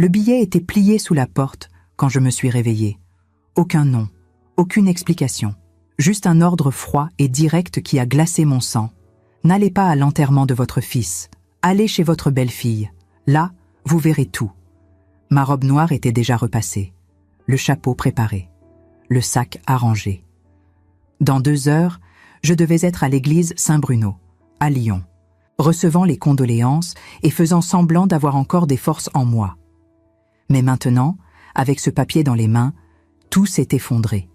Le billet était plié sous la porte quand je me suis réveillée. Aucun nom, aucune explication. Juste un ordre froid et direct qui a glacé mon sang. N'allez pas à l'enterrement de votre fils. Allez chez votre belle-fille. Là, vous verrez tout. Ma robe noire était déjà repassée. Le chapeau préparé. Le sac arrangé. Dans 2 heures, je devais être à l'église Saint-Bruno, à Lyon, recevant les condoléances et faisant semblant d'avoir encore des forces en moi. Mais maintenant, avec ce papier dans les mains, tout s'est effondré.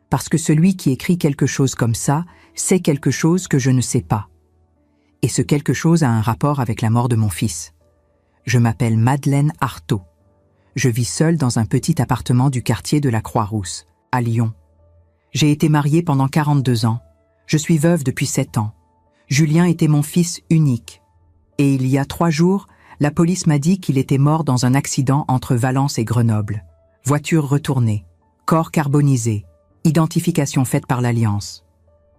Parce que celui qui écrit quelque chose comme ça sait quelque chose que je ne sais pas. Et ce quelque chose a un rapport avec la mort de mon fils. Je m'appelle Madeleine Arthaud. Je vis seule dans un petit appartement du quartier de la Croix-Rousse, à Lyon. J'ai été mariée pendant 42 ans. Je suis veuve depuis 7 ans. Julien était mon fils unique. Et il y a 3 jours, la police m'a dit qu'il était mort dans un accident entre Valence et Grenoble. Voiture retournée, corps carbonisé, identification faite par l'Alliance.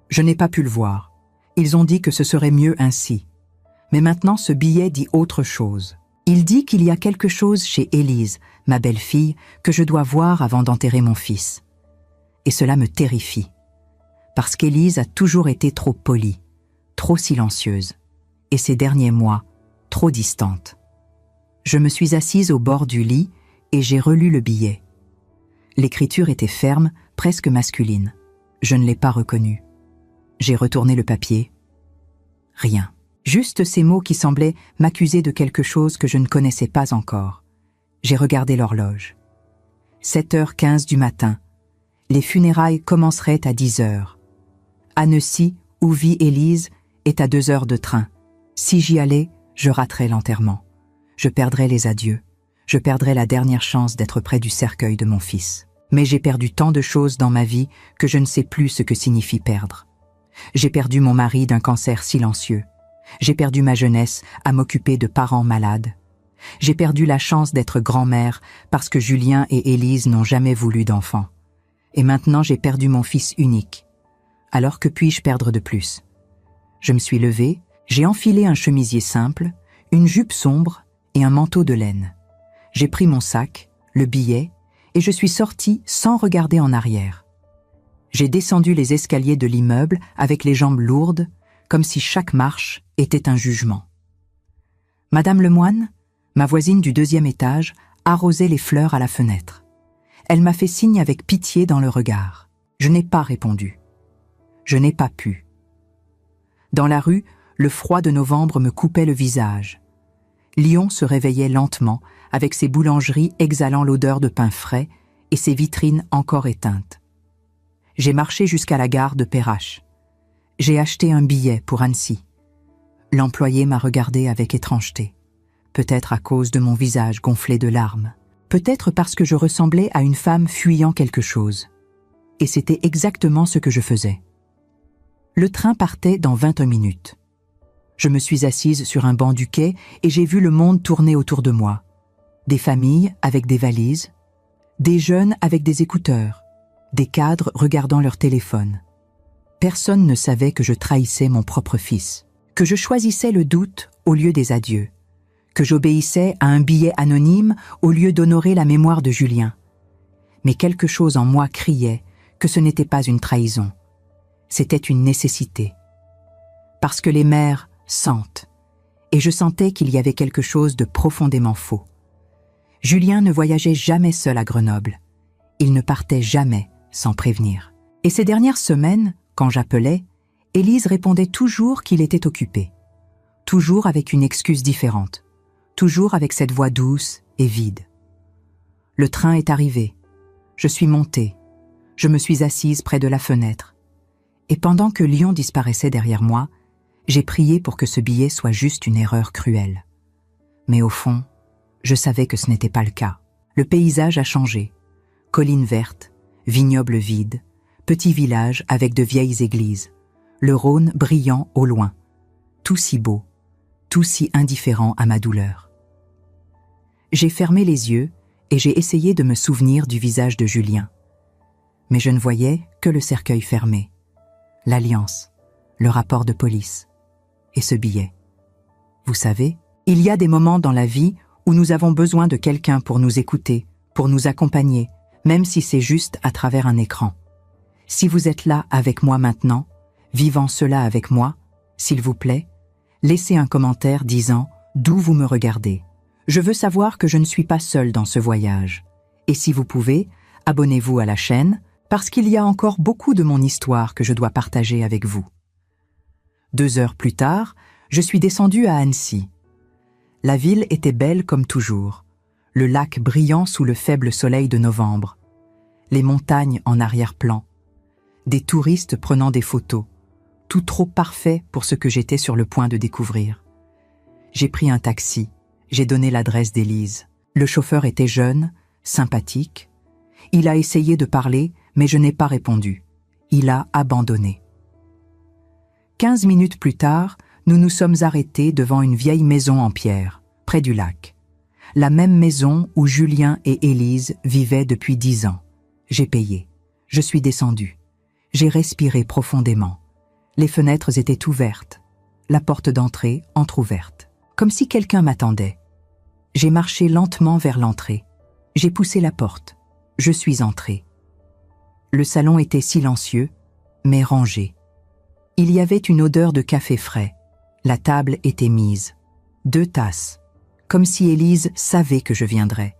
Je n'ai pas pu le voir. Ils ont dit que ce serait mieux ainsi. Mais maintenant, ce billet dit autre chose. Il dit qu'il y a quelque chose chez Élise, ma belle-fille, que je dois voir avant d'enterrer mon fils. Et cela me terrifie. Parce qu'Élise a toujours été trop polie, trop silencieuse, et ces derniers mois, trop distante. Je me suis assise au bord du lit et j'ai relu le billet. L'écriture était ferme, presque masculine. Je ne l'ai pas reconnue. J'ai retourné le papier. Rien. Juste ces mots qui semblaient m'accuser de quelque chose que je ne connaissais pas encore. J'ai regardé l'horloge. 7h15 du matin. Les funérailles commenceraient à 10h. Annecy, où vit Élise, est à 2 heures de train. Si j'y allais, je raterais l'enterrement. Je perdrais les adieux. Je perdrais la dernière chance d'être près du cercueil de mon fils. Mais j'ai perdu tant de choses dans ma vie que je ne sais plus ce que signifie perdre. J'ai perdu mon mari d'un cancer silencieux. J'ai perdu ma jeunesse à m'occuper de parents malades. J'ai perdu la chance d'être grand-mère parce que Julien et Élise n'ont jamais voulu d'enfant. Et maintenant j'ai perdu mon fils unique. Alors que puis-je perdre de plus? Je me suis levée, j'ai enfilé un chemisier simple, une jupe sombre et un manteau de laine. J'ai pris mon sac, le billet, et je suis sortie sans regarder en arrière. J'ai descendu les escaliers de l'immeuble avec les jambes lourdes, comme si chaque marche était un jugement. Madame Lemoine, ma voisine du 2e étage, arrosait les fleurs à la fenêtre. Elle m'a fait signe avec pitié dans le regard. Je n'ai pas répondu. Je n'ai pas pu. Dans la rue, le froid de novembre me coupait le visage. Lyon se réveillait lentement, avec ses boulangeries exhalant l'odeur de pain frais et ses vitrines encore éteintes. J'ai marché jusqu'à la gare de Perrache. J'ai acheté un billet pour Annecy. L'employé m'a regardé avec étrangeté. Peut-être à cause de mon visage gonflé de larmes. Peut-être parce que je ressemblais à une femme fuyant quelque chose. Et c'était exactement ce que je faisais. Le train partait dans 21 minutes. Je me suis assise sur un banc du quai et j'ai vu le monde tourner autour de moi. Des familles avec des valises, des jeunes avec des écouteurs, des cadres regardant leur téléphone. Personne ne savait que je trahissais mon propre fils, que je choisissais le doute au lieu des adieux, que j'obéissais à un billet anonyme au lieu d'honorer la mémoire de Julien. Mais quelque chose en moi criait que ce n'était pas une trahison, c'était une nécessité. Parce que les mères sentent, et je sentais qu'il y avait quelque chose de profondément faux. Julien ne voyageait jamais seul à Grenoble. Il ne partait jamais sans prévenir. Et ces dernières semaines, quand j'appelais, Élise répondait toujours qu'il était occupé. Toujours avec une excuse différente. Toujours avec cette voix douce et vide. Le train est arrivé. Je suis montée. Je me suis assise près de la fenêtre. Et pendant que Lyon disparaissait derrière moi, j'ai prié pour que ce billet soit juste une erreur cruelle. Mais au fond, je savais que ce n'était pas le cas. Le paysage a changé. Collines vertes, vignobles vides, petits villages avec de vieilles églises, le Rhône brillant au loin. Tout si beau, tout si indifférent à ma douleur. J'ai fermé les yeux et j'ai essayé de me souvenir du visage de Julien. Mais je ne voyais que le cercueil fermé, l'alliance, le rapport de police et ce billet. Vous savez, il y a des moments dans la vie où nous avons besoin de quelqu'un pour nous écouter, pour nous accompagner, même si c'est juste à travers un écran. Si vous êtes là avec moi maintenant, vivant cela avec moi, s'il vous plaît, laissez un commentaire disant d'où vous me regardez. Je veux savoir que je ne suis pas seule dans ce voyage. Et si vous pouvez, abonnez-vous à la chaîne, parce qu'il y a encore beaucoup de mon histoire que je dois partager avec vous. 2 heures plus tard, je suis descendue à Annecy. La ville était belle comme toujours, le lac brillant sous le faible soleil de novembre, les montagnes en arrière-plan, des touristes prenant des photos, tout trop parfait pour ce que j'étais sur le point de découvrir. J'ai pris un taxi, j'ai donné l'adresse d'Élise. Le chauffeur était jeune, sympathique. Il a essayé de parler, mais je n'ai pas répondu. Il a abandonné. 15 minutes plus tard, nous nous sommes arrêtés devant une vieille maison en pierre, près du lac. La même maison où Julien et Élise vivaient depuis 10 ans. J'ai payé. Je suis descendu. J'ai respiré profondément. Les fenêtres étaient ouvertes. La porte d'entrée entr'ouverte. Comme si quelqu'un m'attendait. J'ai marché lentement vers l'entrée. J'ai poussé la porte. Je suis entré. Le salon était silencieux, mais rangé. Il y avait une odeur de café frais. La table était mise. 2 tasses. Comme si Élise savait que je viendrais.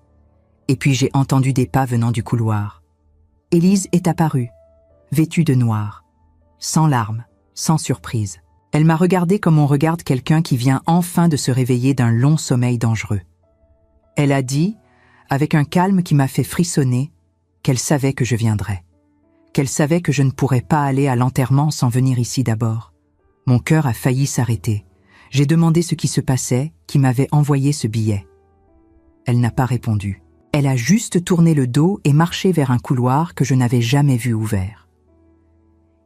Et puis j'ai entendu des pas venant du couloir. Élise est apparue, vêtue de noir, sans larmes, sans surprise. Elle m'a regardé comme on regarde quelqu'un qui vient enfin de se réveiller d'un long sommeil dangereux. Elle a dit, avec un calme qui m'a fait frissonner, qu'elle savait que je viendrais. Qu'elle savait que je ne pourrais pas aller à l'enterrement sans venir ici d'abord. Mon cœur a failli s'arrêter. J'ai demandé ce qui se passait, qui m'avait envoyé ce billet. Elle n'a pas répondu. Elle a juste tourné le dos et marché vers un couloir que je n'avais jamais vu ouvert.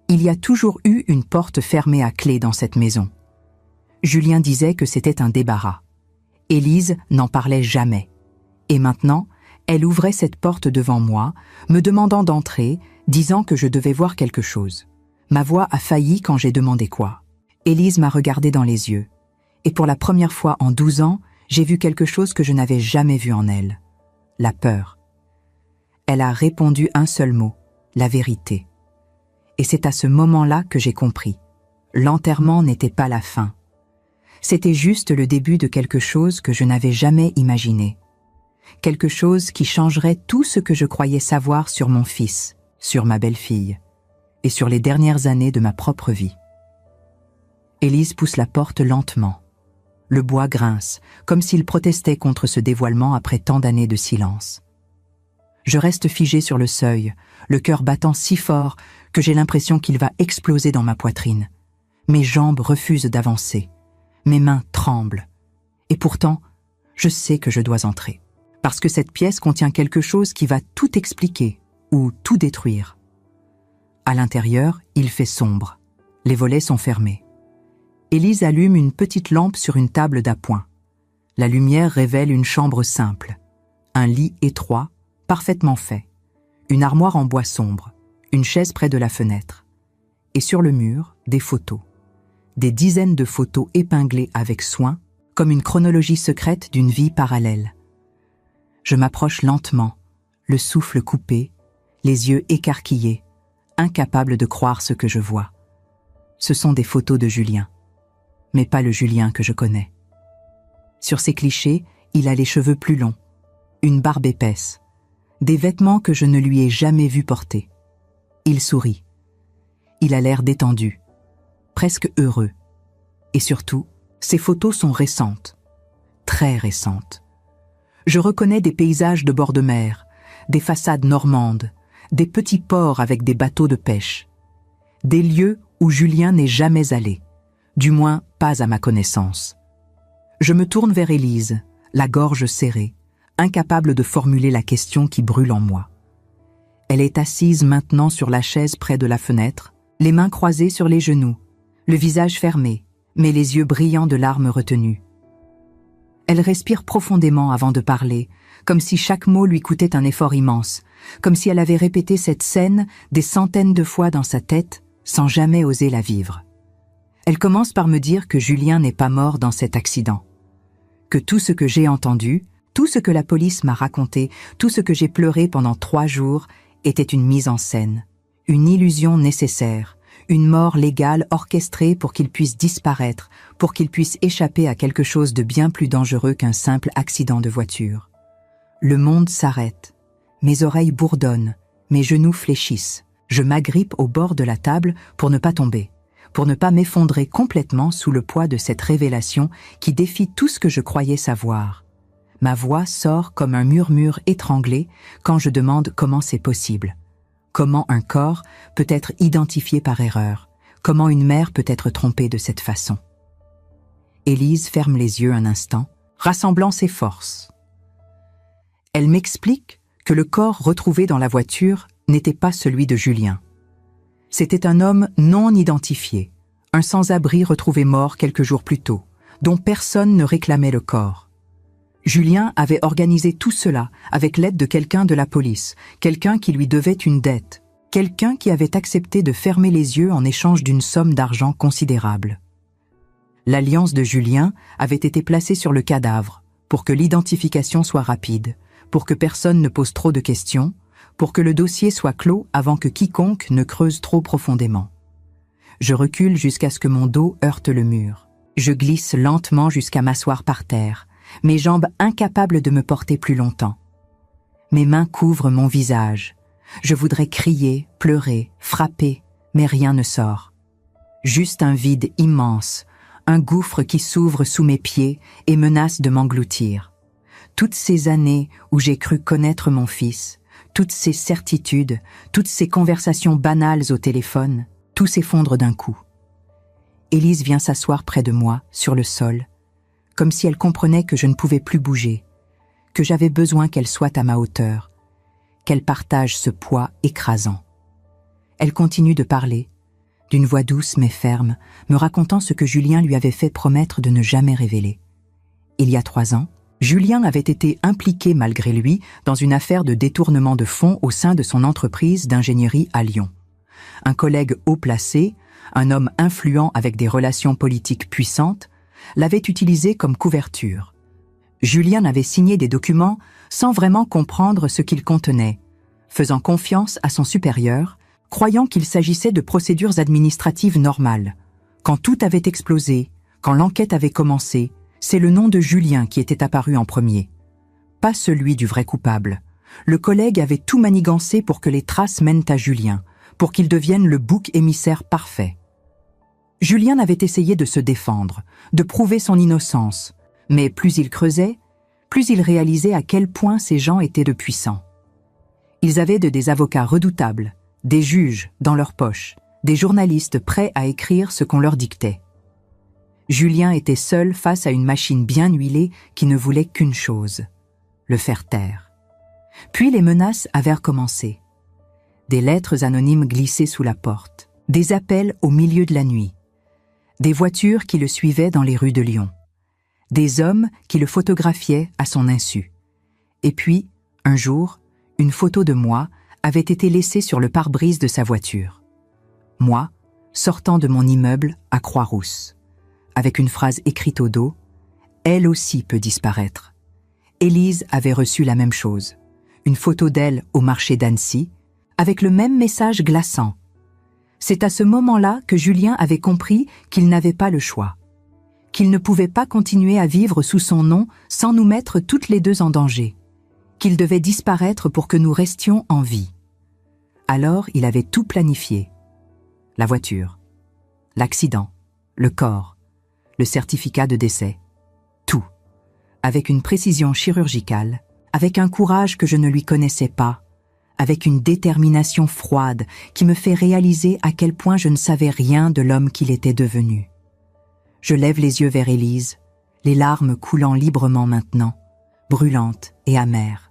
Il y a toujours eu une porte fermée à clé dans cette maison. Julien disait que c'était un débarras. Élise n'en parlait jamais. Et maintenant, elle ouvrait cette porte devant moi, me demandant d'entrer, disant que je devais voir quelque chose. Ma voix a failli quand j'ai demandé quoi. Élise m'a regardé dans les yeux. Et pour la première fois en 12 ans, j'ai vu quelque chose que je n'avais jamais vu en elle. La peur. Elle a répondu un seul mot, la vérité. Et c'est à ce moment-là que j'ai compris. L'enterrement n'était pas la fin. C'était juste le début de quelque chose que je n'avais jamais imaginé. Quelque chose qui changerait tout ce que je croyais savoir sur mon fils, sur ma belle-fille, et sur les dernières années de ma propre vie. Élise pousse la porte lentement. Le bois grince, comme s'il protestait contre ce dévoilement après tant d'années de silence. Je reste figé sur le seuil, le cœur battant si fort que j'ai l'impression qu'il va exploser dans ma poitrine. Mes jambes refusent d'avancer. Mes mains tremblent. Et pourtant, je sais que je dois entrer. Parce que cette pièce contient quelque chose qui va tout expliquer ou tout détruire. À l'intérieur, il fait sombre. Les volets sont fermés. Élise allume une petite lampe sur une table d'appoint. La lumière révèle une chambre simple. Un lit étroit, parfaitement fait. Une armoire en bois sombre. Une chaise près de la fenêtre. Et sur le mur, des photos. Des dizaines de photos épinglées avec soin, comme une chronologie secrète d'une vie parallèle. Je m'approche lentement, le souffle coupé, les yeux écarquillés, incapable de croire ce que je vois. Ce sont des photos de Julien, mais pas le Julien que je connais. Sur ces clichés, il a les cheveux plus longs, une barbe épaisse, des vêtements que je ne lui ai jamais vu porter. Il sourit. Il a l'air détendu, presque heureux. Et surtout, ces photos sont récentes, très récentes. Je reconnais des paysages de bord de mer, des façades normandes, des petits ports avec des bateaux de pêche. Des lieux où Julien n'est jamais allé, du moins pas à ma connaissance. Je me tourne vers Élise, la gorge serrée, incapable de formuler la question qui brûle en moi. Elle est assise maintenant sur la chaise près de la fenêtre, les mains croisées sur les genoux, le visage fermé, mais les yeux brillants de larmes retenues. Elle respire profondément avant de parler, comme si chaque mot lui coûtait un effort immense, comme si elle avait répété cette scène des centaines de fois dans sa tête, sans jamais oser la vivre. Elle commence par me dire que Julien n'est pas mort dans cet accident, que tout ce que j'ai entendu, tout ce que la police m'a raconté, tout ce que j'ai pleuré pendant 3 jours était une mise en scène, une illusion nécessaire, une mort légale orchestrée pour qu'il puisse disparaître, pour qu'il puisse échapper à quelque chose de bien plus dangereux qu'un simple accident de voiture. Le monde s'arrête. Mes oreilles bourdonnent, mes genoux fléchissent. Je m'agrippe au bord de la table pour ne pas tomber, pour ne pas m'effondrer complètement sous le poids de cette révélation qui défie tout ce que je croyais savoir. Ma voix sort comme un murmure étranglé quand je demande comment c'est possible. Comment un corps peut être identifié par erreur? Comment une mère peut être trompée de cette façon? Élise ferme les yeux un instant, rassemblant ses forces. Elle m'explique que le corps retrouvé dans la voiture n'était pas celui de Julien. C'était un homme non identifié, un sans-abri retrouvé mort quelques jours plus tôt, dont personne ne réclamait le corps. Julien avait organisé tout cela avec l'aide de quelqu'un de la police, quelqu'un qui lui devait une dette, quelqu'un qui avait accepté de fermer les yeux en échange d'une somme d'argent considérable. L'alliance de Julien avait été placée sur le cadavre pour que l'identification soit rapide, pour que personne ne pose trop de questions, pour que le dossier soit clos avant que quiconque ne creuse trop profondément. Je recule jusqu'à ce que mon dos heurte le mur. Je glisse lentement jusqu'à m'asseoir par terre, mes jambes incapables de me porter plus longtemps. Mes mains couvrent mon visage. Je voudrais crier, pleurer, frapper, mais rien ne sort. Juste un vide immense, un gouffre qui s'ouvre sous mes pieds et menace de m'engloutir. Toutes ces années où j'ai cru connaître mon fils, toutes ces certitudes, toutes ces conversations banales au téléphone, tout s'effondre d'un coup. Élise vient s'asseoir près de moi, sur le sol, comme si elle comprenait que je ne pouvais plus bouger, que j'avais besoin qu'elle soit à ma hauteur, qu'elle partage ce poids écrasant. Elle continue de parler, d'une voix douce mais ferme, me racontant ce que Julien lui avait fait promettre de ne jamais révéler. Il y a 3 ans, Julien avait été impliqué malgré lui dans une affaire de détournement de fonds au sein de son entreprise d'ingénierie à Lyon. Un collègue haut placé, un homme influent avec des relations politiques puissantes, l'avait utilisé comme couverture. Julien avait signé des documents sans vraiment comprendre ce qu'ils contenaient, faisant confiance à son supérieur, croyant qu'il s'agissait de procédures administratives normales. Quand tout avait explosé, quand l'enquête avait commencé, c'est le nom de Julien qui était apparu en premier. Pas celui du vrai coupable. Le collègue avait tout manigancé pour que les traces mènent à Julien, pour qu'il devienne le bouc émissaire parfait. Julien avait essayé de se défendre, de prouver son innocence, mais plus il creusait, plus il réalisait à quel point ces gens étaient de puissants. Ils avaient des avocats redoutables, des juges dans leurs poches, des journalistes prêts à écrire ce qu'on leur dictait. Julien était seul face à une machine bien huilée qui ne voulait qu'une chose, le faire taire. Puis les menaces avaient recommencé. Des lettres anonymes glissées sous la porte, des appels au milieu de la nuit, des voitures qui le suivaient dans les rues de Lyon, des hommes qui le photographiaient à son insu. Et puis, un jour, une photo de moi avait été laissée sur le pare-brise de sa voiture. Moi, sortant de mon immeuble à Croix-Rousse, avec une phrase écrite au dos, « Elle aussi peut disparaître ». Élise avait reçu la même chose, une photo d'elle au marché d'Annecy, avec le même message glaçant. C'est à ce moment-là que Julien avait compris qu'il n'avait pas le choix, qu'il ne pouvait pas continuer à vivre sous son nom sans nous mettre toutes les deux en danger, qu'il devait disparaître pour que nous restions en vie. Alors il avait tout planifié. La voiture, l'accident, le corps, le certificat de décès, tout, avec une précision chirurgicale, avec un courage que je ne lui connaissais pas, avec une détermination froide qui me fait réaliser à quel point je ne savais rien de l'homme qu'il était devenu. Je lève les yeux vers Élise, les larmes coulant librement maintenant, brûlantes et amères.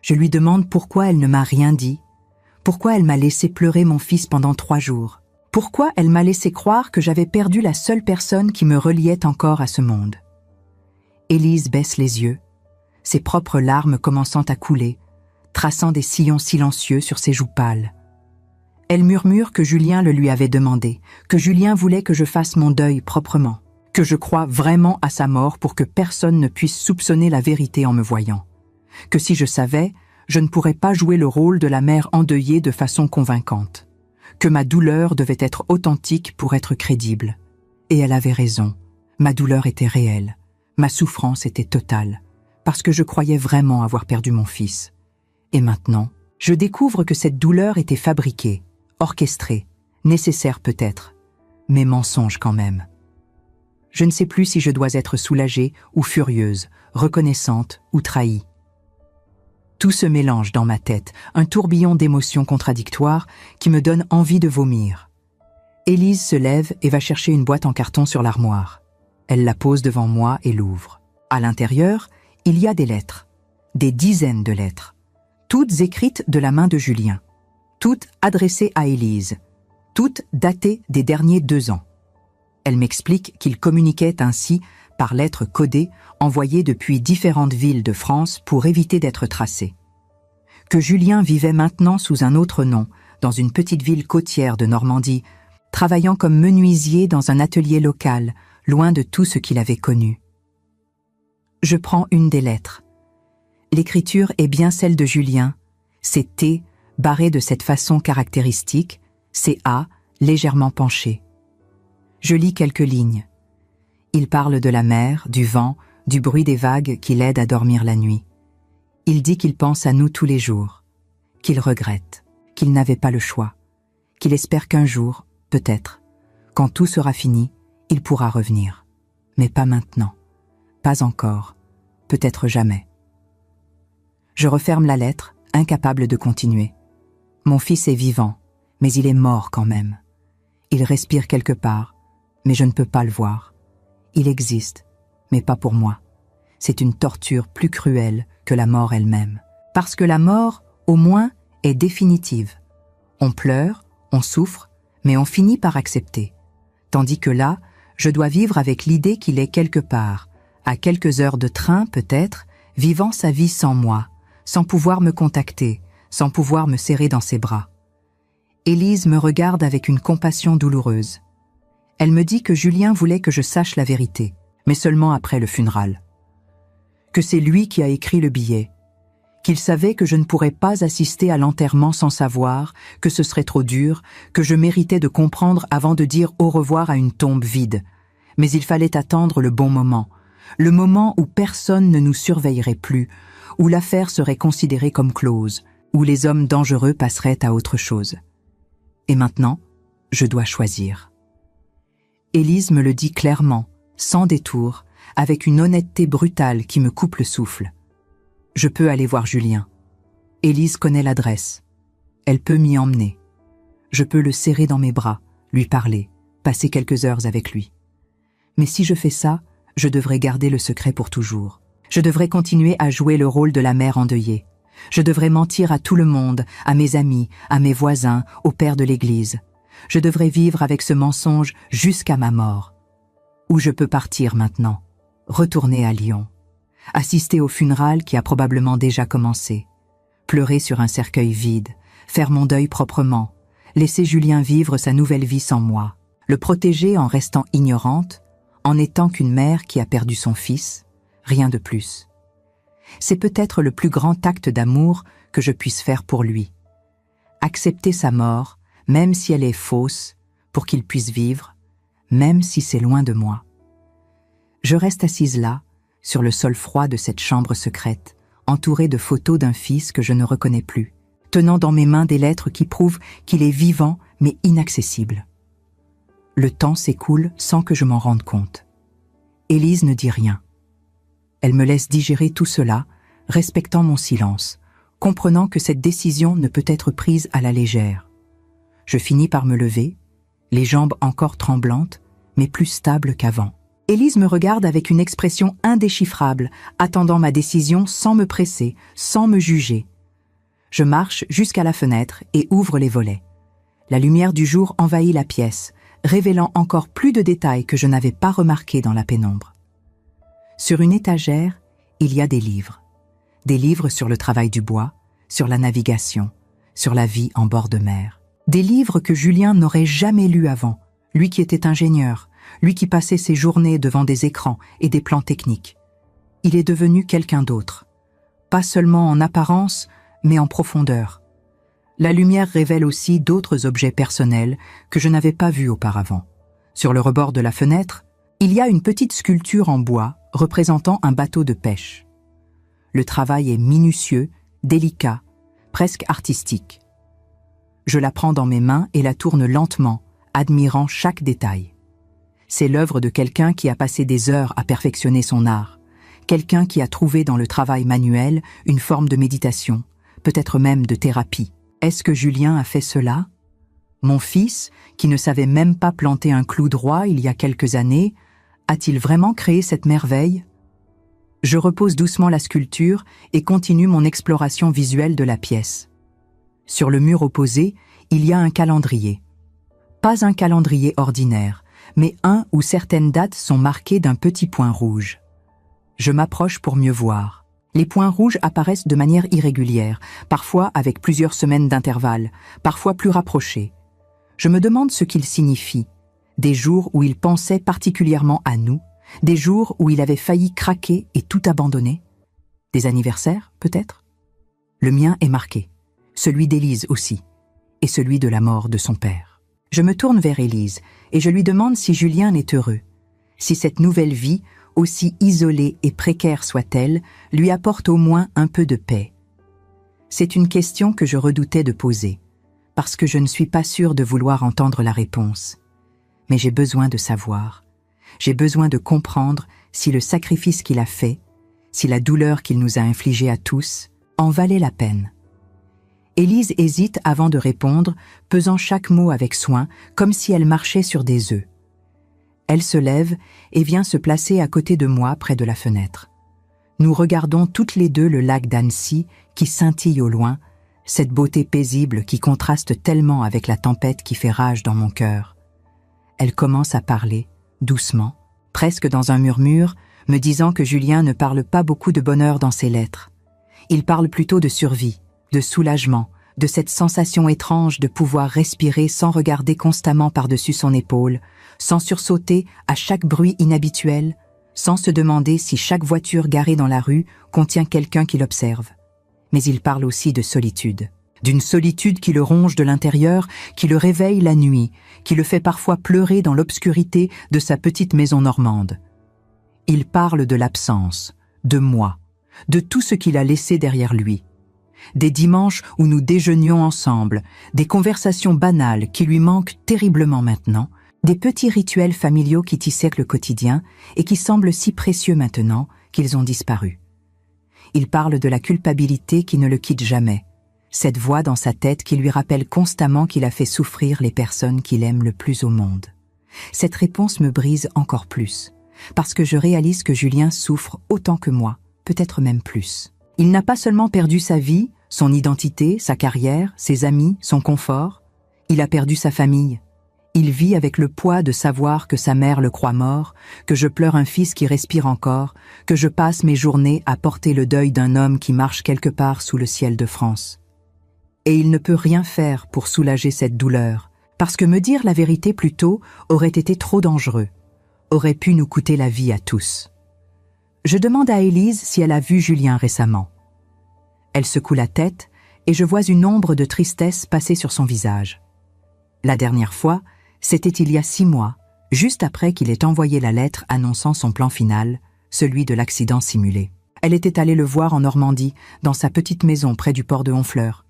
Je lui demande pourquoi elle ne m'a rien dit, pourquoi elle m'a laissé pleurer mon fils pendant 3 jours, pourquoi elle m'a laissé croire que j'avais perdu la seule personne qui me reliait encore à ce monde. Élise baisse les yeux, ses propres larmes commençant à couler, traçant des sillons silencieux sur ses joues pâles. Elle murmure que Julien le lui avait demandé, que Julien voulait que je fasse mon deuil proprement, que je crois vraiment à sa mort pour que personne ne puisse soupçonner la vérité en me voyant, que si je savais, je ne pourrais pas jouer le rôle de la mère endeuillée de façon convaincante, que ma douleur devait être authentique pour être crédible. Et elle avait raison, ma douleur était réelle, ma souffrance était totale, parce que je croyais vraiment avoir perdu mon fils. Et maintenant, je découvre que cette douleur était fabriquée, orchestrée, nécessaire peut-être, mais mensonge quand même. Je ne sais plus si je dois être soulagée ou furieuse, reconnaissante ou trahie. Tout se mélange dans ma tête, un tourbillon d'émotions contradictoires qui me donne envie de vomir. Élise se lève et va chercher une boîte en carton sur l'armoire. Elle la pose devant moi et l'ouvre. À l'intérieur, il y a des lettres, des dizaines de lettres, toutes écrites de la main de Julien, toutes adressées à Élise, toutes datées des derniers 2 ans. Elle m'explique qu'il communiquait ainsi par lettres codées envoyées depuis différentes villes de France pour éviter d'être tracé. Que Julien vivait maintenant sous un autre nom, dans une petite ville côtière de Normandie, travaillant comme menuisier dans un atelier local, loin de tout ce qu'il avait connu. Je prends une des lettres. L'écriture est bien celle de Julien. C'est T, barré de cette façon caractéristique, c'est A, légèrement penché. Je lis quelques lignes. Il parle de la mer, du vent, du bruit des vagues qui l'aident à dormir la nuit. Il dit qu'il pense à nous tous les jours, qu'il regrette, qu'il n'avait pas le choix, qu'il espère qu'un jour, peut-être, quand tout sera fini, il pourra revenir. Mais pas maintenant, pas encore, peut-être jamais. Je referme la lettre, incapable de continuer. Mon fils est vivant, mais il est mort quand même. Il respire quelque part, mais je ne peux pas le voir. Il existe, mais pas pour moi. C'est une torture plus cruelle que la mort elle-même. Parce que la mort, au moins, est définitive. On pleure, on souffre, mais on finit par accepter. Tandis que là, je dois vivre avec l'idée qu'il est quelque part, à quelques heures de train peut-être, vivant sa vie sans moi, sans pouvoir me contacter, sans pouvoir me serrer dans ses bras. Élise me regarde avec une compassion douloureuse. Elle me dit que Julien voulait que je sache la vérité, mais seulement après le funéral. Que c'est lui qui a écrit le billet, qu'il savait que je ne pourrais pas assister à l'enterrement sans savoir, que ce serait trop dur, que je méritais de comprendre avant de dire au revoir à une tombe vide. Mais il fallait attendre le bon moment, le moment où personne ne nous surveillerait plus, où l'affaire serait considérée comme close, où les hommes dangereux passeraient à autre chose. Et maintenant, je dois choisir. Élise me le dit clairement, sans détour, avec une honnêteté brutale qui me coupe le souffle. Je peux aller voir Julien. Élise connaît l'adresse. Elle peut m'y emmener. Je peux le serrer dans mes bras, lui parler, passer quelques heures avec lui. Mais si je fais ça, je devrais garder le secret pour toujours. Je devrais continuer à jouer le rôle de la mère endeuillée. Je devrais mentir à tout le monde, à mes amis, à mes voisins, au père de l'église. Je devrais vivre avec ce mensonge jusqu'à ma mort. Ou je peux partir maintenant, retourner à Lyon, assister au funéral qui a probablement déjà commencé, pleurer sur un cercueil vide, faire mon deuil proprement, laisser Julien vivre sa nouvelle vie sans moi, le protéger en restant ignorante, en étant qu'une mère qui a perdu son fils, rien de plus. C'est peut-être le plus grand acte d'amour que je puisse faire pour lui. Accepter sa mort, même si elle est fausse, pour qu'il puisse vivre, même si c'est loin de moi. Je reste assise là, sur le sol froid de cette chambre secrète, entourée de photos d'un fils que je ne reconnais plus, tenant dans mes mains des lettres qui prouvent qu'il est vivant mais inaccessible. Le temps s'écoule sans que je m'en rende compte. Élise ne dit rien. Elle me laisse digérer tout cela, respectant mon silence, comprenant que cette décision ne peut être prise à la légère. Je finis par me lever, les jambes encore tremblantes, mais plus stables qu'avant. Élise me regarde avec une expression indéchiffrable, attendant ma décision sans me presser, sans me juger. Je marche jusqu'à la fenêtre et ouvre les volets. La lumière du jour envahit la pièce, révélant encore plus de détails que je n'avais pas remarqués dans la pénombre. Sur une étagère, il y a des livres. Des livres sur le travail du bois, sur la navigation, sur la vie en bord de mer. Des livres que Julien n'aurait jamais lus avant, lui qui était ingénieur, lui qui passait ses journées devant des écrans et des plans techniques. Il est devenu quelqu'un d'autre, pas seulement en apparence, mais en profondeur. La lumière révèle aussi d'autres objets personnels que je n'avais pas vus auparavant. Sur le rebord de la fenêtre, il y a une petite sculpture en bois représentant un bateau de pêche. Le travail est minutieux, délicat, presque artistique. Je la prends dans mes mains et la tourne lentement, admirant chaque détail. C'est l'œuvre de quelqu'un qui a passé des heures à perfectionner son art, quelqu'un qui a trouvé dans le travail manuel une forme de méditation, peut-être même de thérapie. Est-ce que Julien a fait cela? Mon fils, qui ne savait même pas planter un clou droit il y a quelques années, a-t-il vraiment créé cette merveille? Je repose doucement la sculpture et continue mon exploration visuelle de la pièce. Sur le mur opposé, il y a un calendrier. Pas un calendrier ordinaire, mais un où certaines dates sont marquées d'un petit point rouge. Je m'approche pour mieux voir. Les points rouges apparaissent de manière irrégulière, parfois avec plusieurs semaines d'intervalle, parfois plus rapprochés. Je me demande ce qu'ils signifient. Des jours où il pensait particulièrement à nous, des jours où il avait failli craquer et tout abandonner. Des anniversaires, peut-être? Le mien est marqué, celui d'Élise aussi, et celui de la mort de son père. Je me tourne vers Élise et je lui demande si Julien est heureux, si cette nouvelle vie, aussi isolée et précaire soit-elle, lui apporte au moins un peu de paix. C'est une question que je redoutais de poser, parce que je ne suis pas sûre de vouloir entendre la réponse. Mais j'ai besoin de savoir. J'ai besoin de comprendre si le sacrifice qu'il a fait, si la douleur qu'il nous a infligée à tous, en valait la peine. Élise hésite avant de répondre, pesant chaque mot avec soin, comme si elle marchait sur des œufs. Elle se lève et vient se placer à côté de moi près de la fenêtre. Nous regardons toutes les deux le lac d'Annecy qui scintille au loin, cette beauté paisible qui contraste tellement avec la tempête qui fait rage dans mon cœur. Elle commence à parler, doucement, presque dans un murmure, me disant que Julien ne parle pas beaucoup de bonheur dans ses lettres. Il parle plutôt de survie, de soulagement, de cette sensation étrange de pouvoir respirer sans regarder constamment par-dessus son épaule, sans sursauter à chaque bruit inhabituel, sans se demander si chaque voiture garée dans la rue contient quelqu'un qui l'observe. Mais il parle aussi de solitude, d'une solitude qui le ronge de l'intérieur, qui le réveille la nuit, qui le fait parfois pleurer dans l'obscurité de sa petite maison normande. Il parle de l'absence, de moi, de tout ce qu'il a laissé derrière lui. Des dimanches où nous déjeunions ensemble, des conversations banales qui lui manquent terriblement maintenant, des petits rituels familiaux qui tissaient le quotidien et qui semblent si précieux maintenant qu'ils ont disparu. Il parle de la culpabilité qui ne le quitte jamais, cette voix dans sa tête qui lui rappelle constamment qu'il a fait souffrir les personnes qu'il aime le plus au monde. Cette réponse me brise encore plus, parce que je réalise que Julien souffre autant que moi, peut-être même plus. Il n'a pas seulement perdu sa vie, son identité, sa carrière, ses amis, son confort. Il a perdu sa famille. Il vit avec le poids de savoir que sa mère le croit mort, que je pleure un fils qui respire encore, que je passe mes journées à porter le deuil d'un homme qui marche quelque part sous le ciel de France. Et il ne peut rien faire pour soulager cette douleur, parce que me dire la vérité plus tôt aurait été trop dangereux, aurait pu nous coûter la vie à tous. Je demande à Élise si elle a vu Julien récemment. Elle secoue la tête et je vois une ombre de tristesse passer sur son visage. La dernière fois, c'était il y a 6 mois, juste après qu'il ait envoyé la lettre annonçant son plan final, celui de l'accident simulé. Elle était allée le voir en Normandie, dans sa petite maison près du port de Honfleur.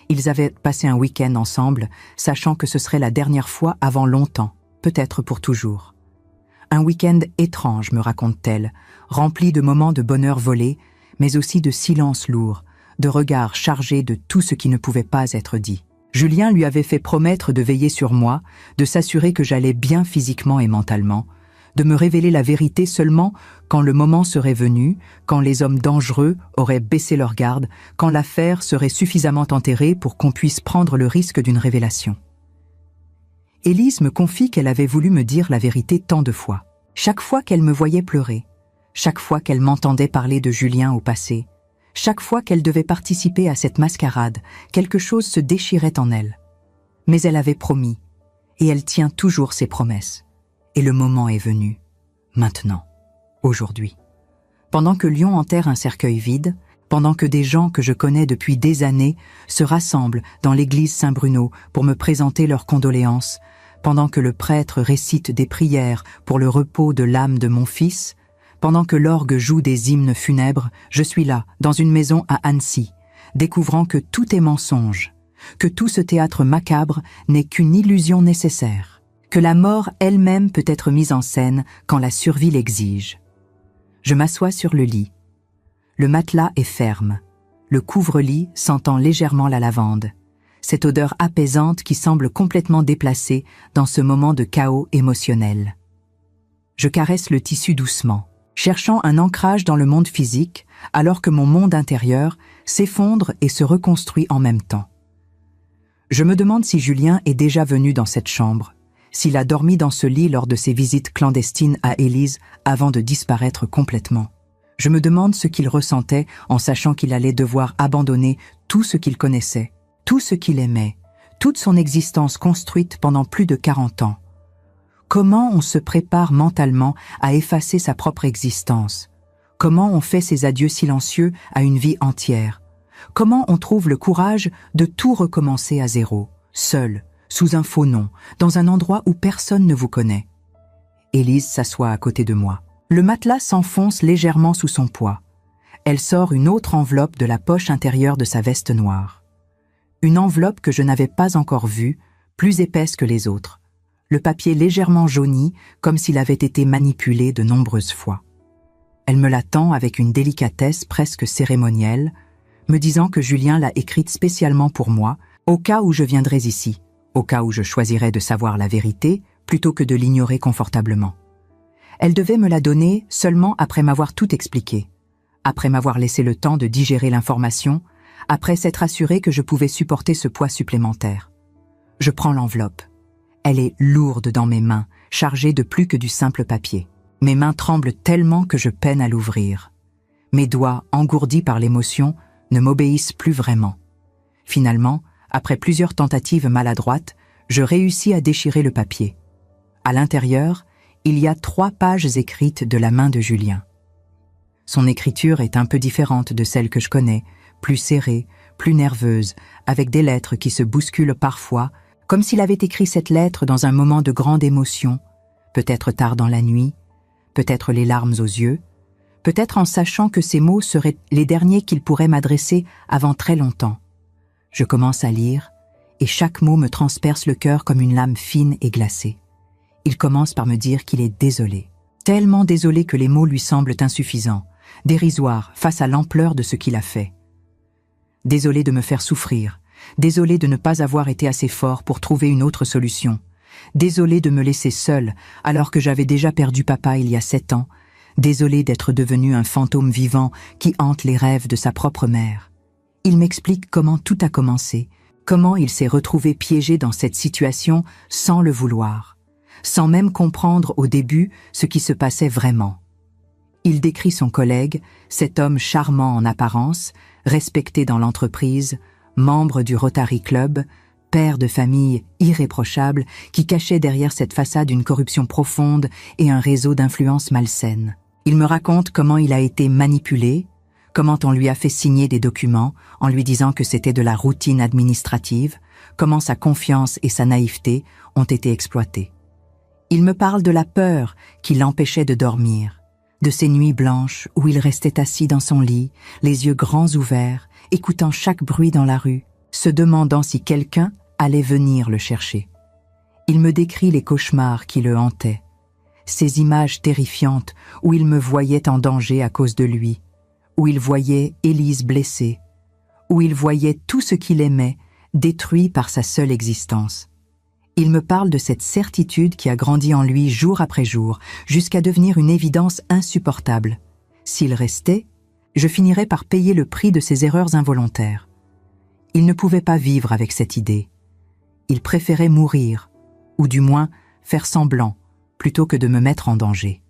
Ils avaient passé un week-end ensemble, sachant que ce serait la dernière fois avant longtemps, peut-être pour toujours. Un week-end étrange, me raconte-t-elle, rempli de moments de bonheur volé, mais aussi de silence lourd, de regards chargés de tout ce qui ne pouvait pas être dit. Julien lui avait fait promettre de veiller sur moi, de s'assurer que j'allais bien physiquement et mentalement, de me révéler la vérité seulement quand le moment serait venu, quand les hommes dangereux auraient baissé leur garde, quand l'affaire serait suffisamment enterrée pour qu'on puisse prendre le risque d'une révélation. Élise me confie qu'elle avait voulu me dire la vérité tant de fois. Chaque fois qu'elle me voyait pleurer, chaque fois qu'elle m'entendait parler de Julien au passé, chaque fois qu'elle devait participer à cette mascarade, quelque chose se déchirait en elle. Mais elle avait promis, et elle tient toujours ses promesses. Et le moment est venu. Maintenant. Aujourd'hui. Pendant que Lyon enterre un cercueil vide, pendant que des gens que je connais depuis des années se rassemblent dans l'église Saint-Bruno pour me présenter leurs condoléances, pendant que le prêtre récite des prières pour le repos de l'âme de mon fils, pendant que l'orgue joue des hymnes funèbres, je suis là, dans une maison à Annecy, découvrant que tout est mensonge, que tout ce théâtre macabre n'est qu'une illusion nécessaire, que la mort elle-même peut être mise en scène quand la survie l'exige. Je m'assois sur le lit. Le matelas est ferme. Le couvre-lit sentant légèrement la lavande. Cette odeur apaisante qui semble complètement déplacée dans ce moment de chaos émotionnel. Je caresse le tissu doucement, cherchant un ancrage dans le monde physique, alors que mon monde intérieur s'effondre et se reconstruit en même temps. Je me demande si Julien est déjà venu dans cette chambre, s'il a dormi dans ce lit lors de ses visites clandestines à Élise avant de disparaître complètement. Je me demande ce qu'il ressentait en sachant qu'il allait devoir abandonner tout ce qu'il connaissait, tout ce qu'il aimait, toute son existence construite pendant plus de 40 ans. Comment on se prépare mentalement à effacer sa propre existence? Comment on fait ses adieux silencieux à une vie entière? Comment on trouve le courage de tout recommencer à zéro, seul, sous un faux nom, dans un endroit où personne ne vous connaît? Élise s'assoit à côté de moi. Le matelas s'enfonce légèrement sous son poids. Elle sort une autre enveloppe de la poche intérieure de sa veste noire. Une enveloppe que je n'avais pas encore vue, plus épaisse que les autres. Le papier légèrement jauni, comme s'il avait été manipulé de nombreuses fois. Elle me la tend avec une délicatesse presque cérémonielle, me disant que Julien l'a écrite spécialement pour moi, au cas où je viendrais ici, au cas où je choisirais de savoir la vérité plutôt que de l'ignorer confortablement. Elle devait me la donner seulement après m'avoir tout expliqué, après m'avoir laissé le temps de digérer l'information, après s'être assurée que je pouvais supporter ce poids supplémentaire. Je prends l'enveloppe. Elle est lourde dans mes mains, chargée de plus que du simple papier. Mes mains tremblent tellement que je peine à l'ouvrir. Mes doigts, engourdis par l'émotion, ne m'obéissent plus vraiment. Finalement, après plusieurs tentatives maladroites, je réussis à déchirer le papier. À l'intérieur, il y a 3 pages écrites de la main de Julien. Son écriture est un peu différente de celle que je connais, plus serrée, plus nerveuse, avec des lettres qui se bousculent parfois, comme s'il avait écrit cette lettre dans un moment de grande émotion, peut-être tard dans la nuit, peut-être les larmes aux yeux, peut-être en sachant que ces mots seraient les derniers qu'il pourrait m'adresser avant très longtemps. Je commence à lire, et chaque mot me transperce le cœur comme une lame fine et glacée. Il commence par me dire qu'il est désolé, tellement désolé que les mots lui semblent insuffisants, dérisoires face à l'ampleur de ce qu'il a fait. Désolé de me faire souffrir, désolé de ne pas avoir été assez fort pour trouver une autre solution, désolé de me laisser seule alors que j'avais déjà perdu papa il y a 7 ans, désolé d'être devenu un fantôme vivant qui hante les rêves de sa propre mère. Il m'explique comment tout a commencé, comment il s'est retrouvé piégé dans cette situation sans le vouloir, sans même comprendre au début ce qui se passait vraiment. Il décrit son collègue, cet homme charmant en apparence, respecté dans l'entreprise, membre du Rotary Club, père de famille irréprochable qui cachait derrière cette façade une corruption profonde et un réseau d'influence malsaine. Il me raconte comment il a été manipulé, comment on lui a fait signer des documents en lui disant que c'était de la routine administrative, comment sa confiance et sa naïveté ont été exploitées. Il me parle de la peur qui l'empêchait de dormir, de ces nuits blanches où il restait assis dans son lit, les yeux grands ouverts, écoutant chaque bruit dans la rue, se demandant si quelqu'un allait venir le chercher. Il me décrit les cauchemars qui le hantaient, ces images terrifiantes où il me voyait en danger à cause de lui, où il voyait Élise blessée, où il voyait tout ce qu'il aimait détruit par sa seule existence. Il me parle de cette certitude qui a grandi en lui jour après jour, jusqu'à devenir une évidence insupportable. S'il restait, je finirais par payer le prix de ses erreurs involontaires. Il ne pouvait pas vivre avec cette idée. Il préférait mourir, ou du moins faire semblant, plutôt que de me mettre en danger.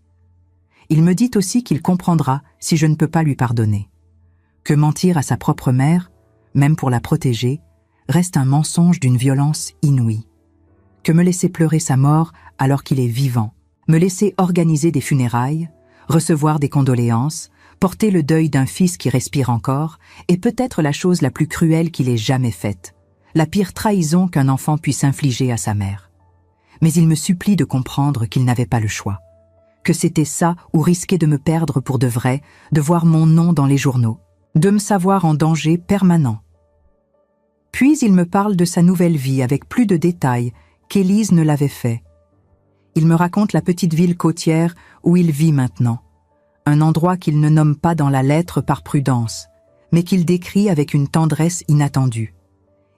Il me dit aussi qu'il comprendra si je ne peux pas lui pardonner. Que mentir à sa propre mère, même pour la protéger, reste un mensonge d'une violence inouïe. Que me laisser pleurer sa mort alors qu'il est vivant, Me laisser organiser des funérailles, recevoir des condoléances, porter le deuil d'un fils qui respire encore, est peut-être la chose la plus cruelle qu'il ait jamais faite, la pire trahison qu'un enfant puisse infliger à sa mère. Mais il me supplie de comprendre qu'il n'avait pas le choix, que c'était ça ou risquer de me perdre pour de vrai, de voir mon nom dans les journaux, de me savoir en danger permanent. Puis il me parle de sa nouvelle vie avec plus de détails qu'Élise ne l'avait fait. Il me raconte la petite ville côtière où il vit maintenant, un endroit qu'il ne nomme pas dans la lettre par prudence, mais qu'il décrit avec une tendresse inattendue.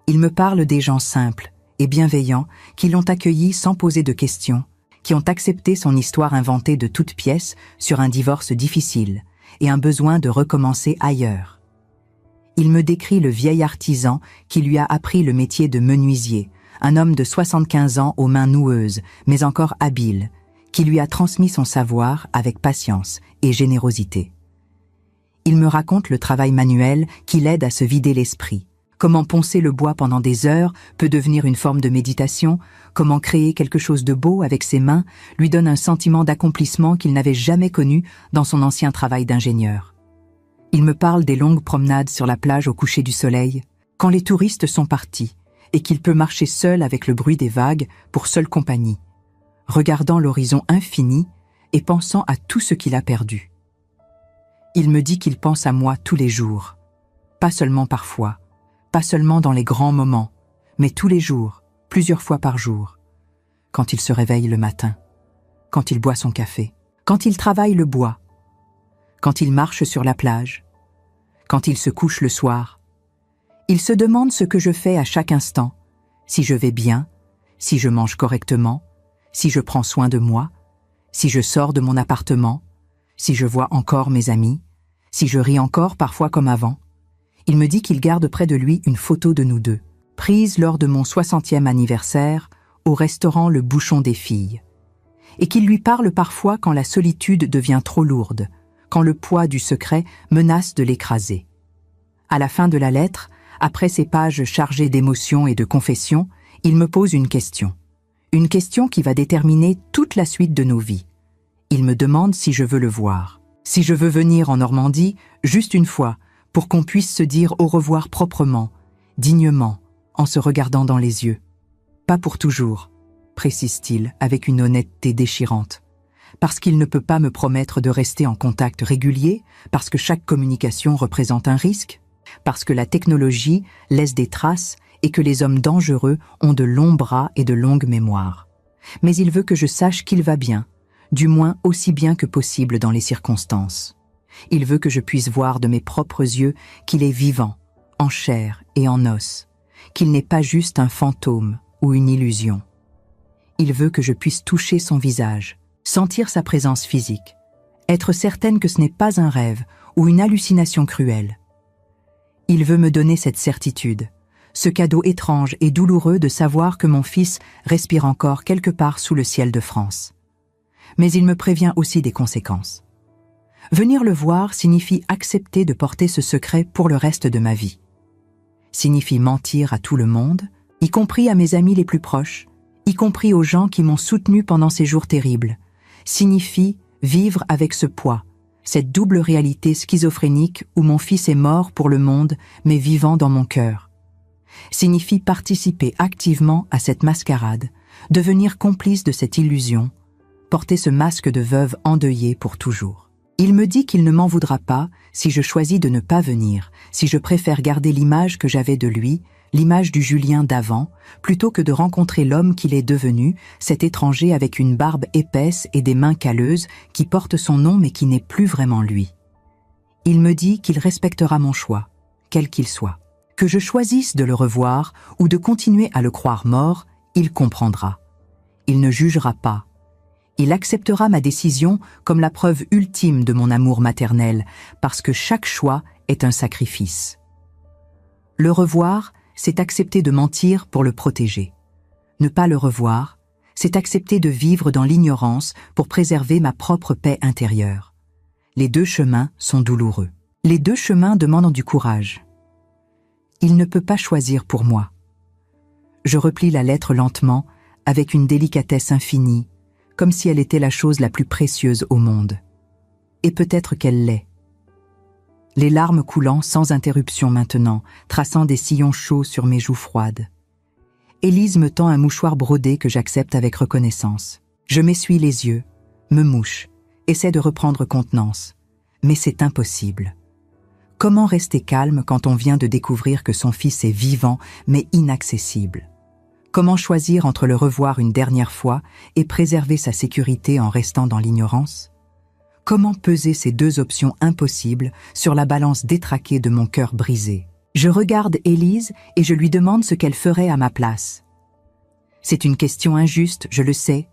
Il me parle des gens simples et bienveillants qui l'ont accueilli sans poser de questions, qui ont accepté son histoire inventée de toutes pièces sur un divorce difficile et un besoin de recommencer ailleurs. Il me décrit le vieil artisan qui lui a appris le métier de menuisier, un homme de 75 ans aux mains noueuses, mais encore habile, qui lui a transmis son savoir avec patience et générosité. Il me raconte le travail manuel qui l'aide à se vider l'esprit, comment poncer le bois pendant des heures peut devenir une forme de méditation, comment créer quelque chose de beau avec ses mains lui donne un sentiment d'accomplissement qu'il n'avait jamais connu dans son ancien travail d'ingénieur. Il me parle des longues promenades sur la plage au coucher du soleil, quand les touristes sont partis, et qu'il peut marcher seul avec le bruit des vagues pour seule compagnie, regardant l'horizon infini et pensant à tout ce qu'il a perdu. Il me dit qu'il pense à moi tous les jours, pas seulement parfois, pas seulement dans les grands moments, mais tous les jours, plusieurs fois par jour, quand il se réveille le matin, quand il boit son café, quand il travaille le bois, quand il marche sur la plage, quand il se couche le soir. Il se demande ce que je fais à chaque instant, si je vais bien, si je mange correctement, si je prends soin de moi, si je sors de mon appartement, si je vois encore mes amis, si je ris encore parfois comme avant. Il me dit qu'il garde près de lui une photo de nous deux, prise lors de mon 60e anniversaire au restaurant Le Bouchon des Filles, et qu'il lui parle parfois quand la solitude devient trop lourde, quand le poids du secret menace de l'écraser. À la fin de la lettre, après ces pages chargées d'émotions et de confessions, il me pose une question qui va déterminer toute la suite de nos vies. Il me demande si je veux le voir, si je veux venir en Normandie, juste une fois, pour qu'on puisse se dire au revoir proprement, dignement, en se regardant dans les yeux. Pas pour toujours, précise-t-il avec une honnêteté déchirante. Parce qu'il ne peut pas me promettre de rester en contact régulier, parce que chaque communication représente un risque, parce que la technologie laisse des traces et que les hommes dangereux ont de longs bras et de longues mémoires. Mais il veut que je sache qu'il va bien, du moins aussi bien que possible dans les circonstances. Il veut que je puisse voir de mes propres yeux qu'il est vivant, en chair et en os, qu'il n'est pas juste un fantôme ou une illusion. Il veut que je puisse toucher son visage, sentir sa présence physique, être certaine que ce n'est pas un rêve ou une hallucination cruelle. Il veut me donner cette certitude, ce cadeau étrange et douloureux de savoir que mon fils respire encore quelque part sous le ciel de France. Mais il me prévient aussi des conséquences. Venir le voir signifie accepter de porter ce secret pour le reste de ma vie. Signifie mentir à tout le monde, y compris à mes amis les plus proches, y compris aux gens qui m'ont soutenu pendant ces jours terribles. Signifie vivre avec ce poids, cette double réalité schizophrénique où mon fils est mort pour le monde, mais vivant dans mon cœur. Signifie participer activement à cette mascarade, devenir complice de cette illusion, porter ce masque de veuve endeuillée pour toujours. Il me dit qu'il ne m'en voudra pas si je choisis de ne pas venir, si je préfère garder l'image que j'avais de lui, l'image du Julien d'avant, plutôt que de rencontrer l'homme qu'il est devenu, cet étranger avec une barbe épaisse et des mains calleuses qui porte son nom mais qui n'est plus vraiment lui. Il me dit qu'il respectera mon choix, quel qu'il soit. Que je choisisse de le revoir ou de continuer à le croire mort, il comprendra. Il ne jugera pas. Il acceptera ma décision comme la preuve ultime de mon amour maternel, parce que chaque choix est un sacrifice. Le revoir, c'est accepter de mentir pour le protéger. Ne pas le revoir, c'est accepter de vivre dans l'ignorance pour préserver ma propre paix intérieure. Les deux chemins sont douloureux. Les deux chemins demandent du courage. Il ne peut pas choisir pour moi. Je replie la lettre lentement, avec une délicatesse infinie, comme si elle était la chose la plus précieuse au monde. Et peut-être qu'elle l'est. Les larmes coulant sans interruption maintenant, traçant des sillons chauds sur mes joues froides. Élise me tend un mouchoir brodé que j'accepte avec reconnaissance. Je m'essuie les yeux, me mouche, essaie de reprendre contenance. Mais c'est impossible. Comment rester calme quand on vient de découvrir que son fils est vivant mais inaccessible? Comment choisir entre le revoir une dernière fois et préserver sa sécurité en restant dans l'ignorance? Comment peser ces deux options impossibles sur la balance détraquée de mon cœur brisé? Je regarde Élise et je lui demande ce qu'elle ferait à ma place. C'est une question injuste, je le sais,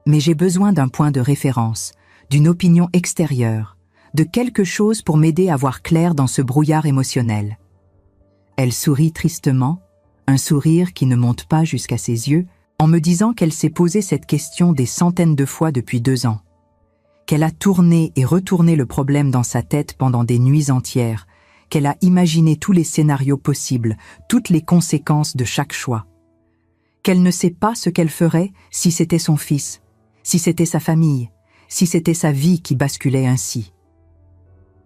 mais j'ai besoin d'un point de référence, d'une opinion extérieure, de quelque chose pour m'aider à voir clair dans ce brouillard émotionnel. Elle sourit tristement, un sourire qui ne monte pas jusqu'à ses yeux, en me disant qu'elle s'est posé cette question des centaines de fois depuis 2 ans, qu'elle a tourné et retourné le problème dans sa tête pendant des nuits entières, qu'elle a imaginé tous les scénarios possibles, toutes les conséquences de chaque choix, qu'elle ne sait pas ce qu'elle ferait si c'était son fils, si c'était sa famille, si c'était sa vie qui basculait ainsi.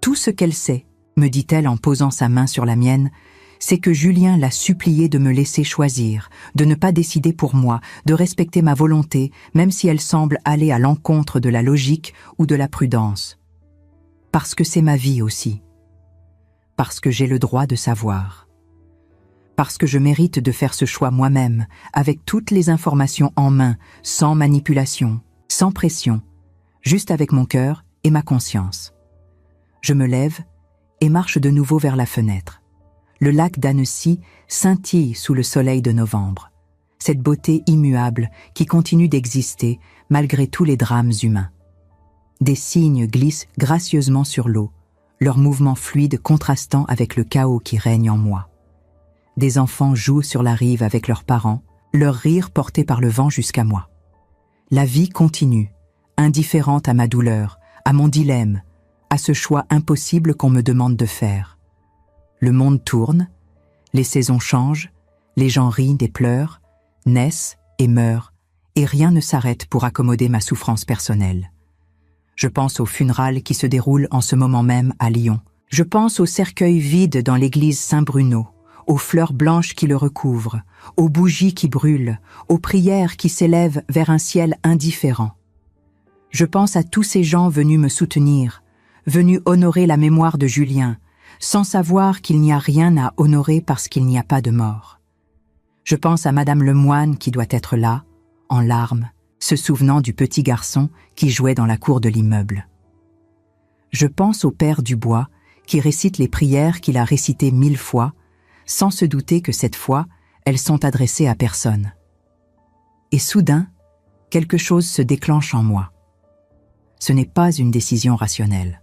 Tout ce qu'elle sait, me dit-elle en posant sa main sur la mienne, c'est que Julien l'a supplié de me laisser choisir, de ne pas décider pour moi, de respecter ma volonté, même si elle semble aller à l'encontre de la logique ou de la prudence. Parce que c'est ma vie aussi. Parce que j'ai le droit de savoir. Parce que je mérite de faire ce choix moi-même, avec toutes les informations en main, sans manipulation, sans pression, juste avec mon cœur et ma conscience. Je me lève et marche de nouveau vers la fenêtre. Le lac d'Annecy scintille sous le soleil de novembre. Cette beauté immuable qui continue d'exister malgré tous les drames humains. Des cygnes glissent gracieusement sur l'eau, leurs mouvements fluides contrastant avec le chaos qui règne en moi. Des enfants jouent sur la rive avec leurs parents, leur rire porté par le vent jusqu'à moi. La vie continue, indifférente à ma douleur, à mon dilemme, à ce choix impossible qu'on me demande de faire. Le monde tourne, les saisons changent, les gens rient et pleurent, naissent et meurent, et rien ne s'arrête pour accommoder ma souffrance personnelle. Je pense aux funérailles qui se déroulent en ce moment même à Lyon. Je pense au cercueil vide dans l'église Saint-Bruno, aux fleurs blanches qui le recouvrent, aux bougies qui brûlent, aux prières qui s'élèvent vers un ciel indifférent. Je pense à tous ces gens venus me soutenir, venus honorer la mémoire de Julien, sans savoir qu'il n'y a rien à honorer parce qu'il n'y a pas de mort. Je pense à Madame Lemoine qui doit être là, en larmes, se souvenant du petit garçon qui jouait dans la cour de l'immeuble. Je pense au père Dubois qui récite les prières qu'il a récitées 1000 fois, sans se douter que cette fois, elles sont adressées à personne. Et soudain, quelque chose se déclenche en moi. Ce n'est pas une décision rationnelle.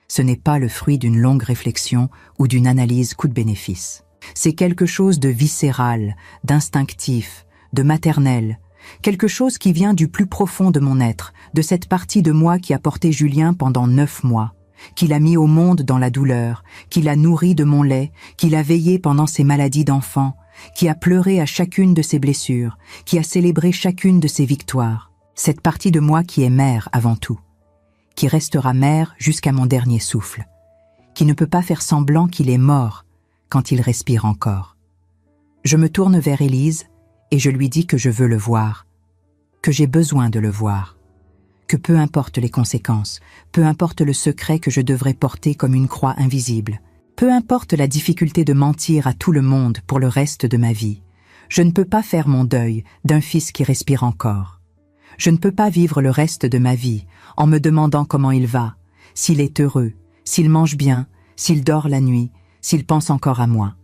Ce n'est pas le fruit d'une longue réflexion ou d'une analyse coût-bénéfice. C'est quelque chose de viscéral, d'instinctif, de maternel, quelque chose qui vient du plus profond de mon être, de cette partie de moi qui a porté Julien pendant 9 mois, qui l'a mis au monde dans la douleur, qui l'a nourri de mon lait, qui l'a veillé pendant ses maladies d'enfant, qui a pleuré à chacune de ses blessures, qui a célébré chacune de ses victoires. Cette partie de moi qui est mère avant tout, qui restera mère jusqu'à mon dernier souffle, qui ne peut pas faire semblant qu'il est mort quand il respire encore. Je me tourne vers Élise et je lui dis que je veux le voir, que j'ai besoin de le voir, que peu importe les conséquences, peu importe le secret que je devrais porter comme une croix invisible, peu importe la difficulté de mentir à tout le monde pour le reste de ma vie, je ne peux pas faire mon deuil d'un fils qui respire encore. Je ne peux pas vivre le reste de ma vie en me demandant comment il va, s'il est heureux, s'il mange bien, s'il dort la nuit, s'il pense encore à moi.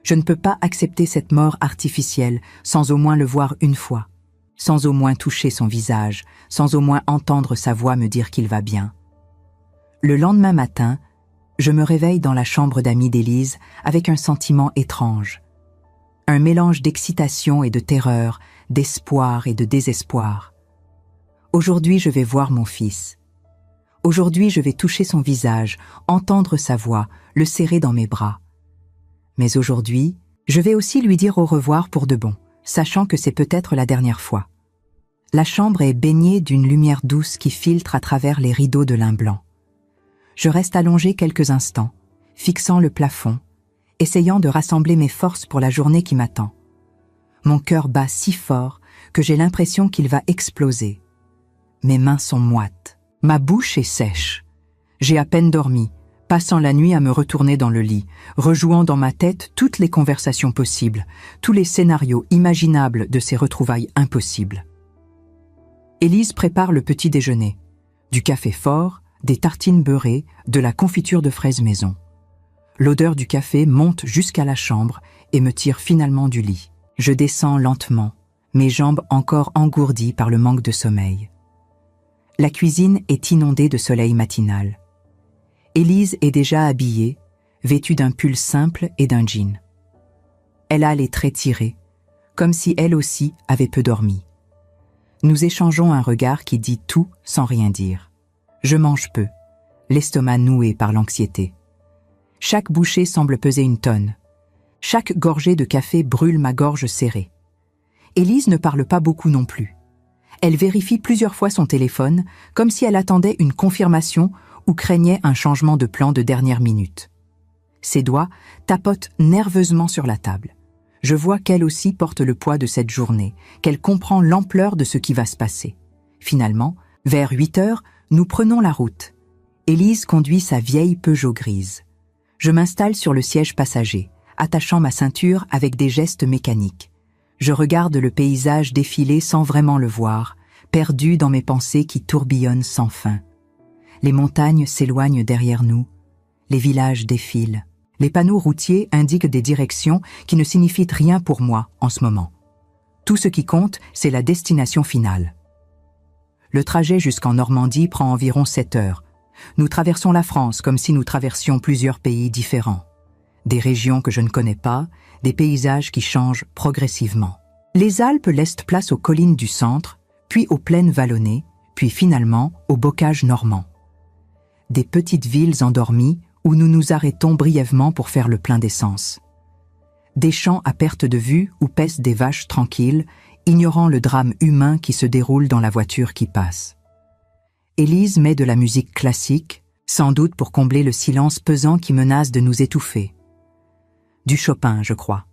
Je ne peux pas accepter cette mort artificielle sans au moins le voir une fois, sans au moins toucher son visage, sans au moins entendre sa voix me dire qu'il va bien. Le lendemain matin, je me réveille dans la chambre d'amis d'Élise avec un sentiment étrange. Un mélange d'excitation et de terreur, d'espoir et de désespoir. Aujourd'hui, je vais voir mon fils. Aujourd'hui, je vais toucher son visage, entendre sa voix, le serrer dans mes bras. Mais aujourd'hui, je vais aussi lui dire au revoir pour de bon, sachant que c'est peut-être la dernière fois. La chambre est baignée d'une lumière douce qui filtre à travers les rideaux de lin blanc. Je reste allongée quelques instants, fixant le plafond, essayant de rassembler mes forces pour la journée qui m'attend. Mon cœur bat si fort que j'ai l'impression qu'il va exploser. Mes mains sont moites, ma bouche est sèche. J'ai à peine dormi, passant la nuit à me retourner dans le lit, rejouant dans ma tête toutes les conversations possibles, tous les scénarios imaginables de ces retrouvailles impossibles. Élise prépare le petit déjeuner, du café fort, des tartines beurrées, de la confiture de fraises maison. L'odeur du café monte jusqu'à la chambre et me tire finalement du lit. Je descends lentement, mes jambes encore engourdies par le manque de sommeil. La cuisine est inondée de soleil matinal. Élise est déjà habillée, vêtue d'un pull simple et d'un jean. Elle a les traits tirés, comme si elle aussi avait peu dormi. Nous échangeons un regard qui dit tout sans rien dire. Je mange peu, l'estomac noué par l'anxiété. Chaque bouchée semble peser une tonne. Chaque gorgée de café brûle ma gorge serrée. Élise ne parle pas beaucoup non plus. Elle vérifie plusieurs fois son téléphone, comme si elle attendait une confirmation ou craignait un changement de plan de dernière minute. Ses doigts tapotent nerveusement sur la table. Je vois qu'elle aussi porte le poids de cette journée, qu'elle comprend l'ampleur de ce qui va se passer. Finalement, vers 8 heures, nous prenons la route. Élise conduit sa vieille Peugeot grise. Je m'installe sur le siège passager, attachant ma ceinture avec des gestes mécaniques. Je regarde le paysage défiler sans vraiment le voir, perdu dans mes pensées qui tourbillonnent sans fin. Les montagnes s'éloignent derrière nous, les villages défilent. Les panneaux routiers indiquent des directions qui ne signifient rien pour moi en ce moment. Tout ce qui compte, c'est la destination finale. Le trajet jusqu'en Normandie prend environ 7 heures. Nous traversons la France comme si nous traversions plusieurs pays différents. Des régions que je ne connais pas, des paysages qui changent progressivement. Les Alpes laissent place aux collines du centre, puis aux plaines vallonnées, puis finalement au bocage normand. Des petites villes endormies où nous nous arrêtons brièvement pour faire le plein d'essence. Des champs à perte de vue où paissent des vaches tranquilles, ignorant le drame humain qui se déroule dans la voiture qui passe. Élise met de la musique classique, sans doute pour combler le silence pesant qui menace de nous étouffer. Du Chopin, je crois.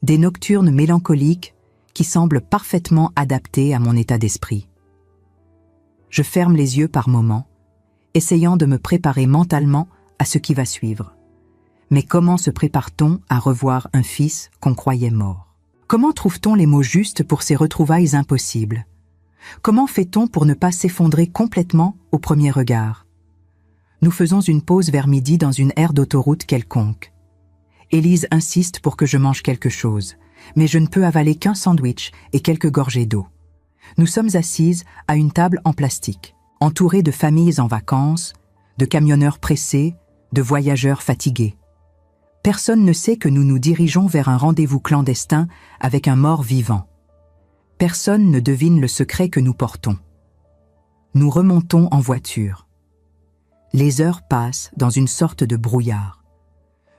Des nocturnes mélancoliques qui semblent parfaitement adaptés à mon état d'esprit. Je ferme les yeux par moments, essayant de me préparer mentalement à ce qui va suivre. Mais comment se prépare-t-on à revoir un fils qu'on croyait mort? Comment trouve-t-on les mots justes pour ces retrouvailles impossibles? Comment fait-on pour ne pas s'effondrer complètement au premier regard? Nous faisons une pause vers midi dans une aire d'autoroute quelconque. Élise insiste pour que je mange quelque chose, mais je ne peux avaler qu'un sandwich et quelques gorgées d'eau. Nous sommes assises à une table en plastique, entourées de familles en vacances, de camionneurs pressés, de voyageurs fatigués. Personne ne sait que nous nous dirigeons vers un rendez-vous clandestin avec un mort vivant. Personne ne devine le secret que nous portons. Nous remontons en voiture. Les heures passent dans une sorte de brouillard.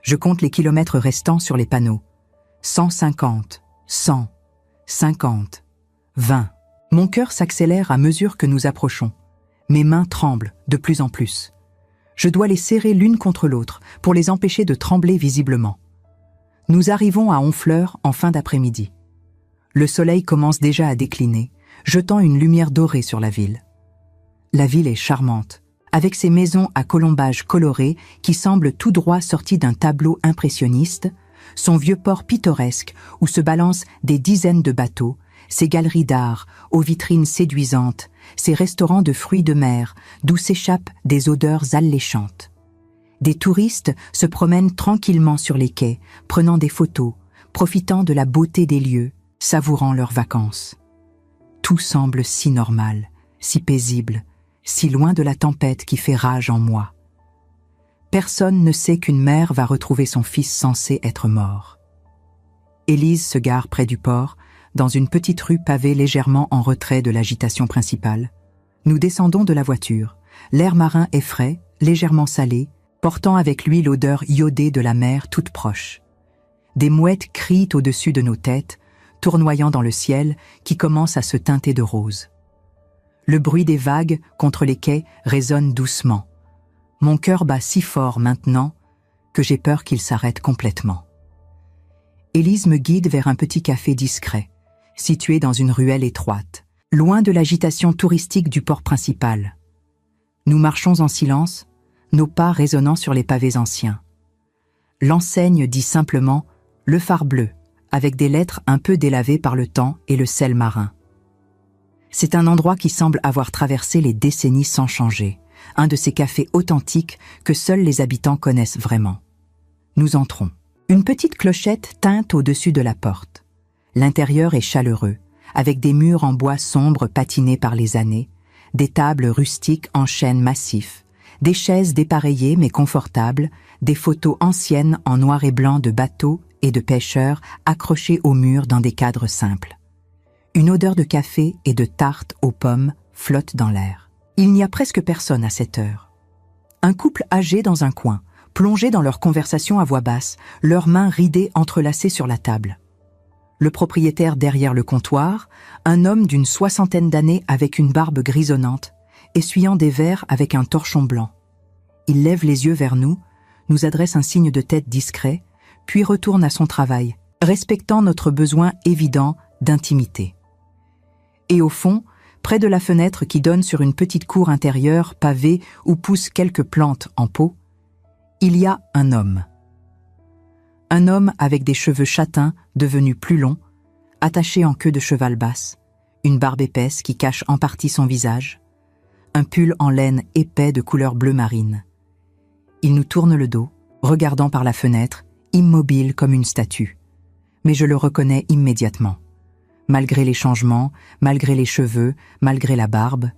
Je compte les kilomètres restants sur les panneaux. 150, 100, 50, 20. Mon cœur s'accélère à mesure que nous approchons. Mes mains tremblent de plus en plus. Je dois les serrer l'une contre l'autre pour les empêcher de trembler visiblement. Nous arrivons à Honfleur en fin d'après-midi. Le soleil commence déjà à décliner, jetant une lumière dorée sur la ville. La ville est charmante, avec ses maisons à colombages colorés qui semblent tout droit sortis d'un tableau impressionniste, son vieux port pittoresque où se balancent des dizaines de bateaux, ses galeries d'art aux vitrines séduisantes, ses restaurants de fruits de mer d'où s'échappent des odeurs alléchantes. Des touristes se promènent tranquillement sur les quais, prenant des photos, profitant de la beauté des lieux, savourant leurs vacances. Tout semble si normal, si paisible, si loin de la tempête qui fait rage en moi. Personne ne sait qu'une mère va retrouver son fils censé être mort. Élise se gare près du port, dans une petite rue pavée légèrement en retrait de l'agitation principale. Nous descendons de la voiture. L'air marin est frais, légèrement salé, portant avec lui l'odeur iodée de la mer toute proche. Des mouettes crient au-dessus de nos têtes, tournoyant dans le ciel qui commence à se teinter de rose. Le bruit des vagues contre les quais résonne doucement. Mon cœur bat si fort maintenant que j'ai peur qu'il s'arrête complètement. Élise me guide vers un petit café discret, situé dans une ruelle étroite, loin de l'agitation touristique du port principal. Nous marchons en silence, nos pas résonnant sur les pavés anciens. L'enseigne dit simplement « Le phare bleu », avec des lettres un peu délavées par le temps et le sel marin. C'est un endroit qui semble avoir traversé les décennies sans changer, un de ces cafés authentiques que seuls les habitants connaissent vraiment. Nous entrons. Une petite clochette teinte au-dessus de la porte. L'intérieur est chaleureux, avec des murs en bois sombre patinés par les années, des tables rustiques en chêne massif, des chaises dépareillées mais confortables, des photos anciennes en noir et blanc de bateaux et de pêcheurs accrochés au mur dans des cadres simples. Une odeur de café et de tarte aux pommes flotte dans l'air. Il n'y a presque personne à cette heure. Un couple âgé dans un coin, plongés dans leur conversation à voix basse, leurs mains ridées entrelacées sur la table. Le propriétaire derrière le comptoir, un homme d'une 60aine d'années avec une barbe grisonnante, essuyant des verres avec un torchon blanc. Il lève les yeux vers nous, nous adresse un signe de tête discret, puis retourne à son travail, respectant notre besoin évident d'intimité. Et au fond, près de la fenêtre qui donne sur une petite cour intérieure pavée où poussent quelques plantes en pot, il y a un homme. Un homme avec des cheveux châtains devenus plus longs, attachés en queue de cheval basse, une barbe épaisse qui cache en partie son visage, un pull en laine épais de couleur bleu marine. Il nous tourne le dos, regardant par la fenêtre, immobile comme une statue. Mais je le reconnais immédiatement. Malgré les changements, malgré les cheveux, malgré la barbe,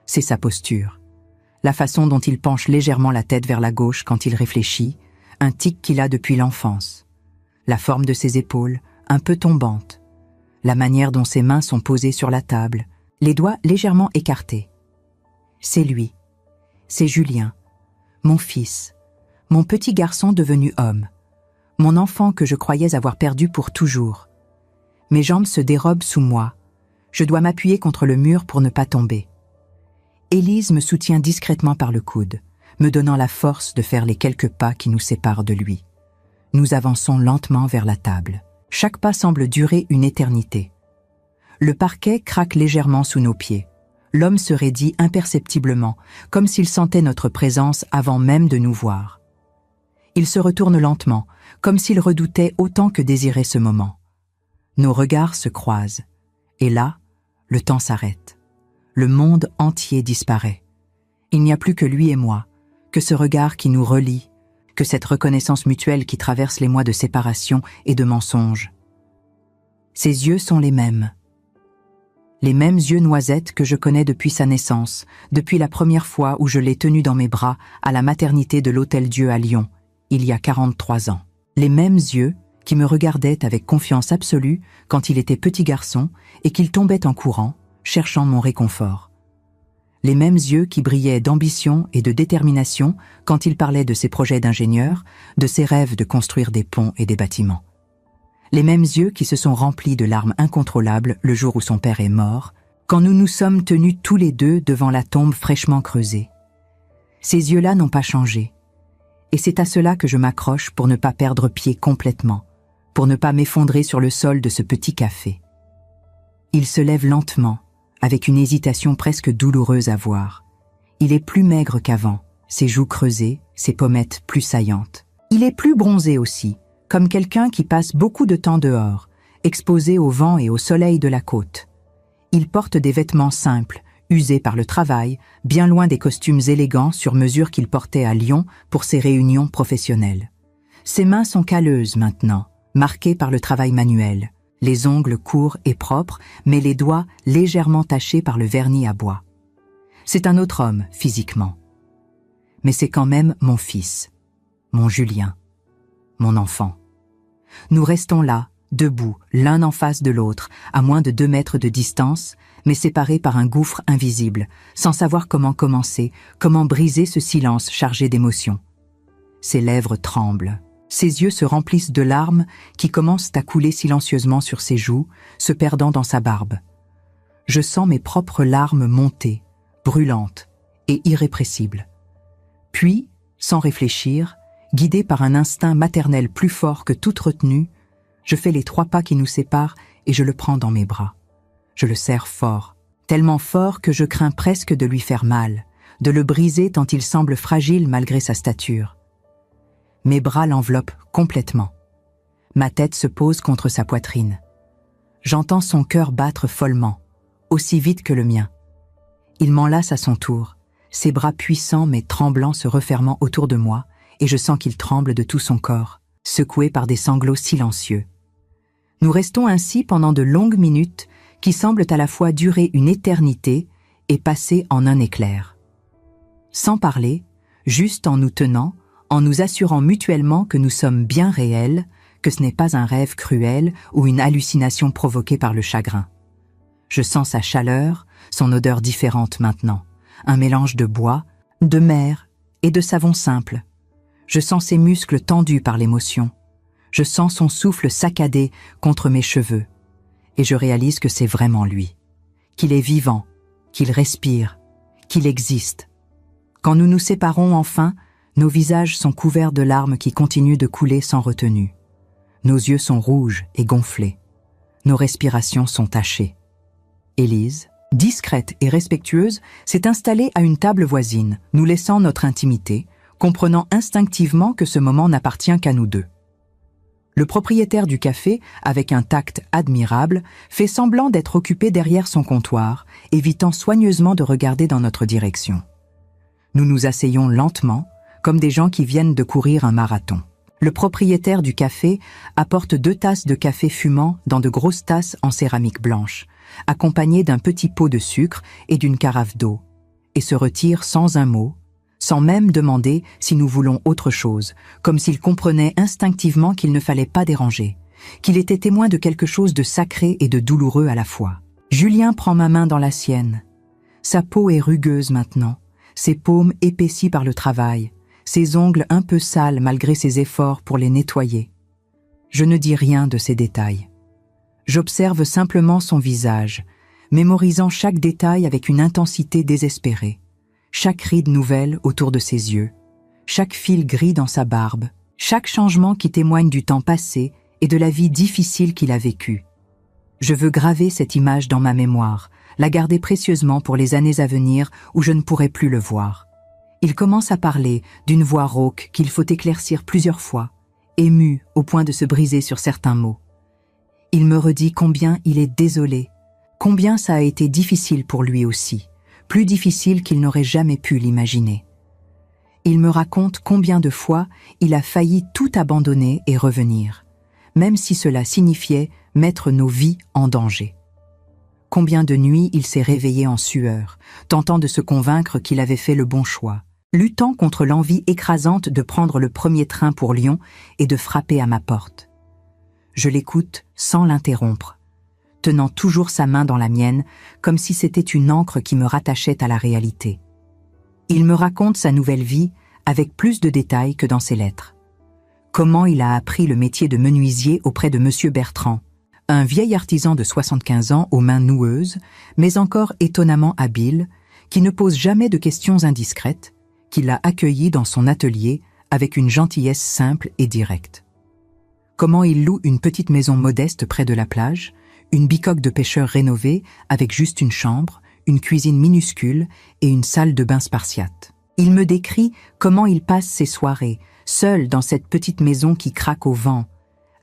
c'est sa posture. La façon dont il penche légèrement la tête vers la gauche quand il réfléchit, un tic qu'il a depuis l'enfance. La forme de ses épaules, un peu tombante. La manière dont ses mains sont posées sur la table, les doigts légèrement écartés. C'est lui. C'est Julien. Mon fils. Mon petit garçon devenu homme. Mon enfant que je croyais avoir perdu pour toujours. Mes jambes se dérobent sous moi. Je dois m'appuyer contre le mur pour ne pas tomber. Élise me soutient discrètement par le coude, me donnant la force de faire les quelques pas qui nous séparent de lui. Nous avançons lentement vers la table. Chaque pas semble durer une éternité. Le parquet craque légèrement sous nos pieds. L'homme se raidit imperceptiblement, comme s'il sentait notre présence avant même de nous voir. Il se retourne lentement, comme s'il redoutait autant que désirait ce moment. Nos regards se croisent. Et là, le temps s'arrête. Le monde entier disparaît. Il n'y a plus que lui et moi, que ce regard qui nous relie, que cette reconnaissance mutuelle qui traverse les mois de séparation et de mensonges. Ses yeux sont les mêmes yeux noisettes que je connais depuis sa naissance, depuis la première fois où je l'ai tenu dans mes bras à la maternité de l'Hôtel-Dieu à Lyon, il y a 43 ans. Les mêmes yeux qui me regardaient avec confiance absolue quand il était petit garçon et qu'il tombait en courant, cherchant mon réconfort. Les mêmes yeux qui brillaient d'ambition et de détermination quand il parlait de ses projets d'ingénieur, de ses rêves de construire des ponts et des bâtiments. Les mêmes yeux qui se sont remplis de larmes incontrôlables le jour où son père est mort, quand nous nous sommes tenus tous les deux devant la tombe fraîchement creusée. Ces yeux-là n'ont pas changé. Et c'est à cela que je m'accroche pour ne pas perdre pied complètement, pour ne pas m'effondrer sur le sol de ce petit café. Il se lève lentement, avec une hésitation presque douloureuse à voir. Il est plus maigre qu'avant, ses joues creusées, ses pommettes plus saillantes. Il est plus bronzé aussi, comme quelqu'un qui passe beaucoup de temps dehors, exposé au vent et au soleil de la côte. Il porte des vêtements simples, usés par le travail, bien loin des costumes élégants sur mesure qu'il portait à Lyon pour ses réunions professionnelles. Ses mains sont calleuses maintenant, marquées par le travail manuel. Les ongles courts et propres, mais les doigts légèrement tachés par le vernis à bois. C'est un autre homme, physiquement. Mais c'est quand même mon fils, mon Julien, mon enfant. Nous restons là, debout, l'un en face de l'autre, à moins de 2 mètres de distance, mais séparés par un gouffre invisible, sans savoir comment commencer, comment briser ce silence chargé d'émotions. Ses lèvres tremblent. Ses yeux se remplissent de larmes qui commencent à couler silencieusement sur ses joues, se perdant dans sa barbe. Je sens mes propres larmes monter, brûlantes et irrépressibles. Puis, sans réfléchir, guidé par un instinct maternel plus fort que toute retenue, je fais les 3 pas qui nous séparent et je le prends dans mes bras. Je le serre fort, tellement fort que je crains presque de lui faire mal, de le briser tant il semble fragile malgré sa stature. Mes bras l'enveloppent complètement. Ma tête se pose contre sa poitrine. J'entends son cœur battre follement, aussi vite que le mien. Il m'enlace à son tour, ses bras puissants mais tremblants se refermant autour de moi, et je sens qu'il tremble de tout son corps, secoué par des sanglots silencieux. Nous restons ainsi pendant de longues minutes qui semblent à la fois durer une éternité et passer en un éclair. Sans parler, juste en nous tenant, en nous assurant mutuellement que nous sommes bien réels, que ce n'est pas un rêve cruel ou une hallucination provoquée par le chagrin. Je sens sa chaleur, son odeur différente maintenant, un mélange de bois, de mer et de savon simple. Je sens ses muscles tendus par l'émotion. Je sens son souffle saccadé contre mes cheveux. Et je réalise que c'est vraiment lui. Qu'il est vivant, qu'il respire, qu'il existe. Quand nous nous séparons enfin, nos visages sont couverts de larmes qui continuent de couler sans retenue. Nos yeux sont rouges et gonflés. Nos respirations sont tachées. Élise, discrète et respectueuse, s'est installée à une table voisine, nous laissant notre intimité, comprenant instinctivement que ce moment n'appartient qu'à nous deux. Le propriétaire du café, avec un tact admirable, fait semblant d'être occupé derrière son comptoir, évitant soigneusement de regarder dans notre direction. Nous nous asseyons lentement, comme des gens qui viennent de courir un marathon. Le propriétaire du café apporte 2 tasses de café fumant dans de grosses tasses en céramique blanche, accompagnées d'un petit pot de sucre et d'une carafe d'eau, et se retire sans un mot, sans même demander si nous voulons autre chose, comme s'il comprenait instinctivement qu'il ne fallait pas déranger, qu'il était témoin de quelque chose de sacré et de douloureux à la fois. Julien prend ma main dans la sienne. Sa peau est rugueuse maintenant, ses paumes épaissies par le travail, ses ongles un peu sales malgré ses efforts pour les nettoyer. Je ne dis rien de ces détails. J'observe simplement son visage, mémorisant chaque détail avec une intensité désespérée. Chaque ride nouvelle autour de ses yeux, chaque fil gris dans sa barbe, chaque changement qui témoigne du temps passé et de la vie difficile qu'il a vécue. Je veux graver cette image dans ma mémoire, la garder précieusement pour les années à venir où je ne pourrai plus le voir. Il commence à parler d'une voix rauque qu'il faut éclaircir plusieurs fois, ému au point de se briser sur certains mots. Il me redit combien il est désolé, combien ça a été difficile pour lui aussi, plus difficile qu'il n'aurait jamais pu l'imaginer. Il me raconte combien de fois il a failli tout abandonner et revenir, même si cela signifiait mettre nos vies en danger. Combien de nuits il s'est réveillé en sueur, tentant de se convaincre qu'il avait fait le bon choix, luttant contre l'envie écrasante de prendre le premier train pour Lyon et de frapper à ma porte. Je l'écoute sans l'interrompre, tenant toujours sa main dans la mienne, comme si c'était une ancre qui me rattachait à la réalité. Il me raconte sa nouvelle vie avec plus de détails que dans ses lettres. Comment il a appris le métier de menuisier auprès de Monsieur Bertrand, un vieil artisan de 75 ans aux mains noueuses, mais encore étonnamment habile, qui ne pose jamais de questions indiscrètes, qui l'a accueilli dans son atelier avec une gentillesse simple et directe. Comment il loue une petite maison modeste près de la plage, une bicoque de pêcheur rénovée avec juste une chambre, une cuisine minuscule et une salle de bain spartiate. Il me décrit comment il passe ses soirées, seul dans cette petite maison qui craque au vent,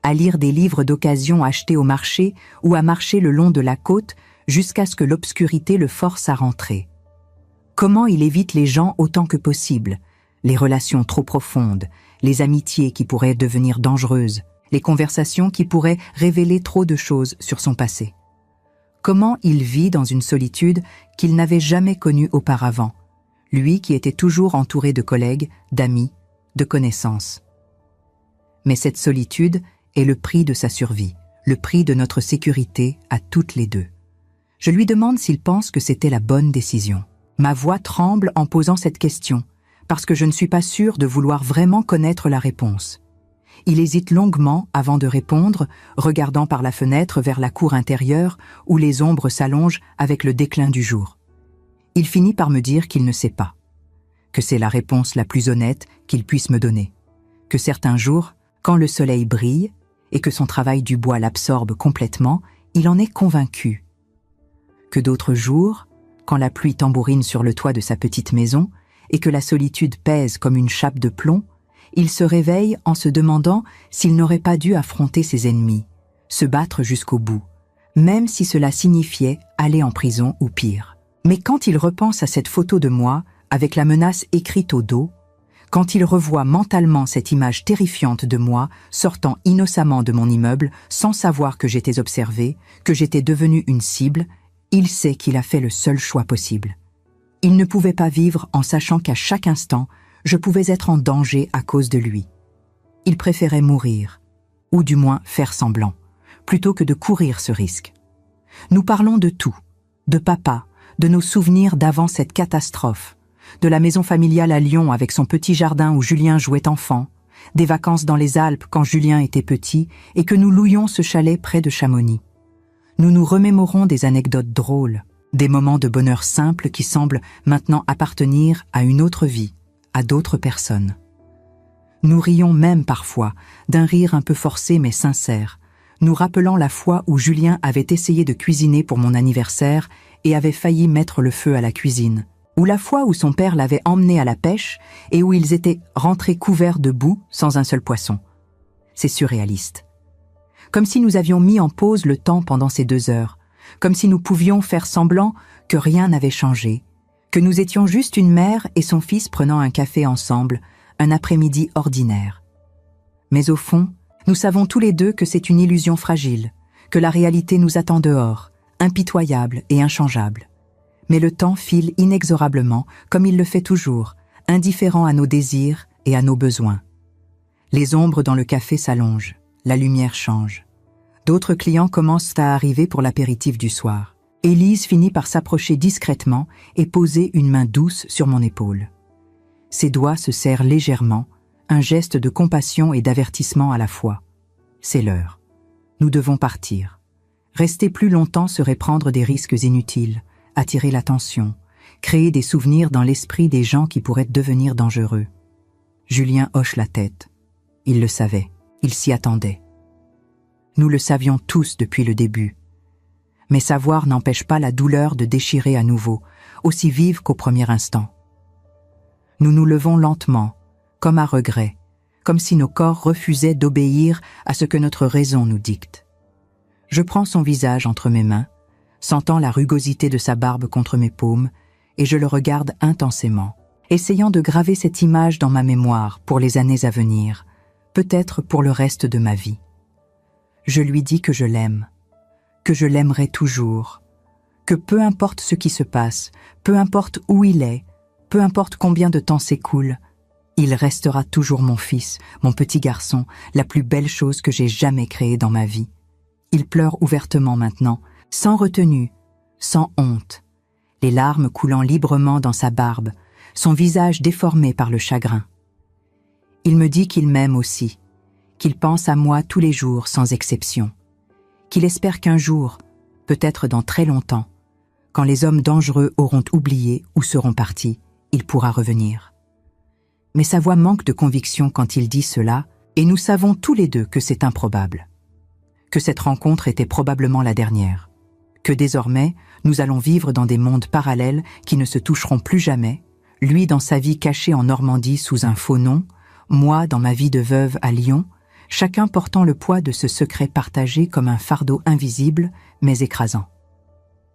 à lire des livres d'occasion achetés au marché ou à marcher le long de la côte jusqu'à ce que l'obscurité le force à rentrer. Comment il évite les gens autant que possible, les relations trop profondes, les amitiés qui pourraient devenir dangereuses, les conversations qui pourraient révéler trop de choses sur son passé. Comment il vit dans une solitude qu'il n'avait jamais connue auparavant, lui qui était toujours entouré de collègues, d'amis, de connaissances. Mais cette solitude est le prix de sa survie, le prix de notre sécurité à toutes les deux. Je lui demande s'il pense que c'était la bonne décision. Ma voix tremble en posant cette question, parce que je ne suis pas sûre de vouloir vraiment connaître la réponse. Il hésite longuement avant de répondre, regardant par la fenêtre vers la cour intérieure où les ombres s'allongent avec le déclin du jour. Il finit par me dire qu'il ne sait pas, que c'est la réponse la plus honnête qu'il puisse me donner, que certains jours, quand le soleil brille et que son travail du bois l'absorbe complètement, il en est convaincu. Que d'autres jours, quand la pluie tambourine sur le toit de sa petite maison et que la solitude pèse comme une chape de plomb, il se réveille en se demandant s'il n'aurait pas dû affronter ses ennemis, se battre jusqu'au bout, même si cela signifiait aller en prison ou pire. Mais quand il repense à cette photo de moi, avec la menace écrite au dos, quand il revoit mentalement cette image terrifiante de moi sortant innocemment de mon immeuble sans savoir que j'étais observé, que j'étais devenu une cible, il sait qu'il a fait le seul choix possible. Il ne pouvait pas vivre en sachant qu'à chaque instant, je pouvais être en danger à cause de lui. Il préférait mourir, ou du moins faire semblant, plutôt que de courir ce risque. Nous parlons de tout, de papa, de nos souvenirs d'avant cette catastrophe, de la maison familiale à Lyon avec son petit jardin où Julien jouait enfant, des vacances dans les Alpes quand Julien était petit et que nous louions ce chalet près de Chamonix. Nous nous remémorons des anecdotes drôles, des moments de bonheur simple qui semblent maintenant appartenir à une autre vie, à d'autres personnes. Nous rions même parfois, d'un rire un peu forcé mais sincère, nous rappelant la fois où Julien avait essayé de cuisiner pour mon anniversaire et avait failli mettre le feu à la cuisine, ou la fois où son père l'avait emmené à la pêche et où ils étaient rentrés couverts de boue sans un seul poisson. C'est surréaliste. Comme si nous avions mis en pause le temps pendant ces 2 heures, comme si nous pouvions faire semblant que rien n'avait changé, que nous étions juste une mère et son fils prenant un café ensemble, un après-midi ordinaire. Mais au fond, nous savons tous les deux que c'est une illusion fragile, que la réalité nous attend dehors, impitoyable et inchangeable. Mais le temps file inexorablement, comme il le fait toujours, indifférent à nos désirs et à nos besoins. Les ombres dans le café s'allongent, la lumière change. D'autres clients commencent à arriver pour l'apéritif du soir. Élise finit par s'approcher discrètement et poser une main douce sur mon épaule. Ses doigts se serrent légèrement, un geste de compassion et d'avertissement à la fois. C'est l'heure. Nous devons partir. Rester plus longtemps serait prendre des risques inutiles, attirer l'attention, créer des souvenirs dans l'esprit des gens qui pourraient devenir dangereux. Julien hoche la tête. Il le savait, il s'y attendait. Nous le savions tous depuis le début. Mais savoir n'empêche pas la douleur de déchirer à nouveau, aussi vive qu'au premier instant. Nous nous levons lentement, comme à regret, comme si nos corps refusaient d'obéir à ce que notre raison nous dicte. Je prends son visage entre mes mains, sentant la rugosité de sa barbe contre mes paumes, et je le regarde intensément, essayant de graver cette image dans ma mémoire pour les années à venir, peut-être pour le reste de ma vie. Je lui dis que je l'aime, que je l'aimerai toujours, que peu importe ce qui se passe, peu importe où il est, peu importe combien de temps s'écoule, il restera toujours mon fils, mon petit garçon, la plus belle chose que j'ai jamais créée dans ma vie. Il pleure ouvertement maintenant, sans retenue, sans honte, les larmes coulant librement dans sa barbe, son visage déformé par le chagrin. Il me dit qu'il m'aime aussi, qu'il pense à moi tous les jours sans exception, qu'il espère qu'un jour, peut-être dans très longtemps, quand les hommes dangereux auront oublié ou seront partis, il pourra revenir. Mais sa voix manque de conviction quand il dit cela, et nous savons tous les deux que c'est improbable. Que cette rencontre était probablement la dernière. Que désormais, nous allons vivre dans des mondes parallèles qui ne se toucheront plus jamais, lui dans sa vie cachée en Normandie sous un faux nom, moi dans ma vie de veuve à Lyon, chacun portant le poids de ce secret partagé comme un fardeau invisible, mais écrasant.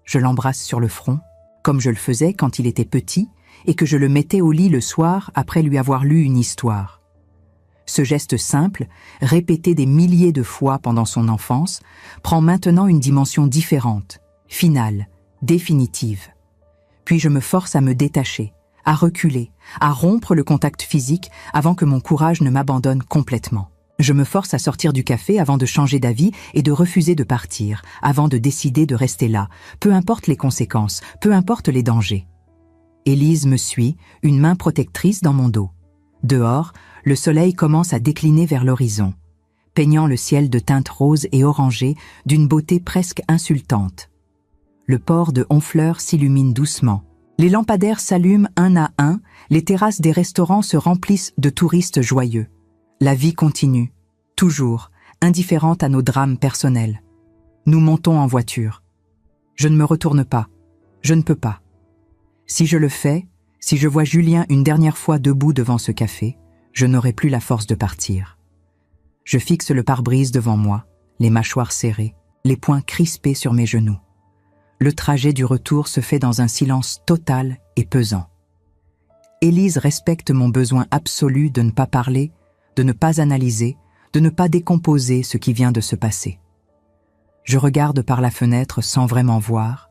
Je l'embrasse sur le front, comme je le faisais quand il était petit, et que je le mettais au lit le soir après lui avoir lu une histoire. Ce geste simple, répété des milliers de fois pendant son enfance, prend maintenant une dimension différente, finale, définitive. Puis je me force à me détacher, à reculer, à rompre le contact physique avant que mon courage ne m'abandonne complètement. Je me force à sortir du café avant de changer d'avis et de refuser de partir, avant de décider de rester là, peu importe les conséquences, peu importe les dangers. Élise me suit, une main protectrice dans mon dos. Dehors, le soleil commence à décliner vers l'horizon, peignant le ciel de teintes roses et orangées d'une beauté presque insultante. Le port de Honfleur s'illumine doucement. Les lampadaires s'allument un à un, les terrasses des restaurants se remplissent de touristes joyeux. La vie continue, toujours, indifférente à nos drames personnels. Nous montons en voiture. Je ne me retourne pas. Je ne peux pas. Si je le fais, si je vois Julien une dernière fois debout devant ce café, je n'aurai plus la force de partir. Je fixe le pare-brise devant moi, les mâchoires serrées, les poings crispés sur mes genoux. Le trajet du retour se fait dans un silence total et pesant. Élise respecte mon besoin absolu de ne pas parler, de ne pas analyser, de ne pas décomposer ce qui vient de se passer. Je regarde par la fenêtre sans vraiment voir,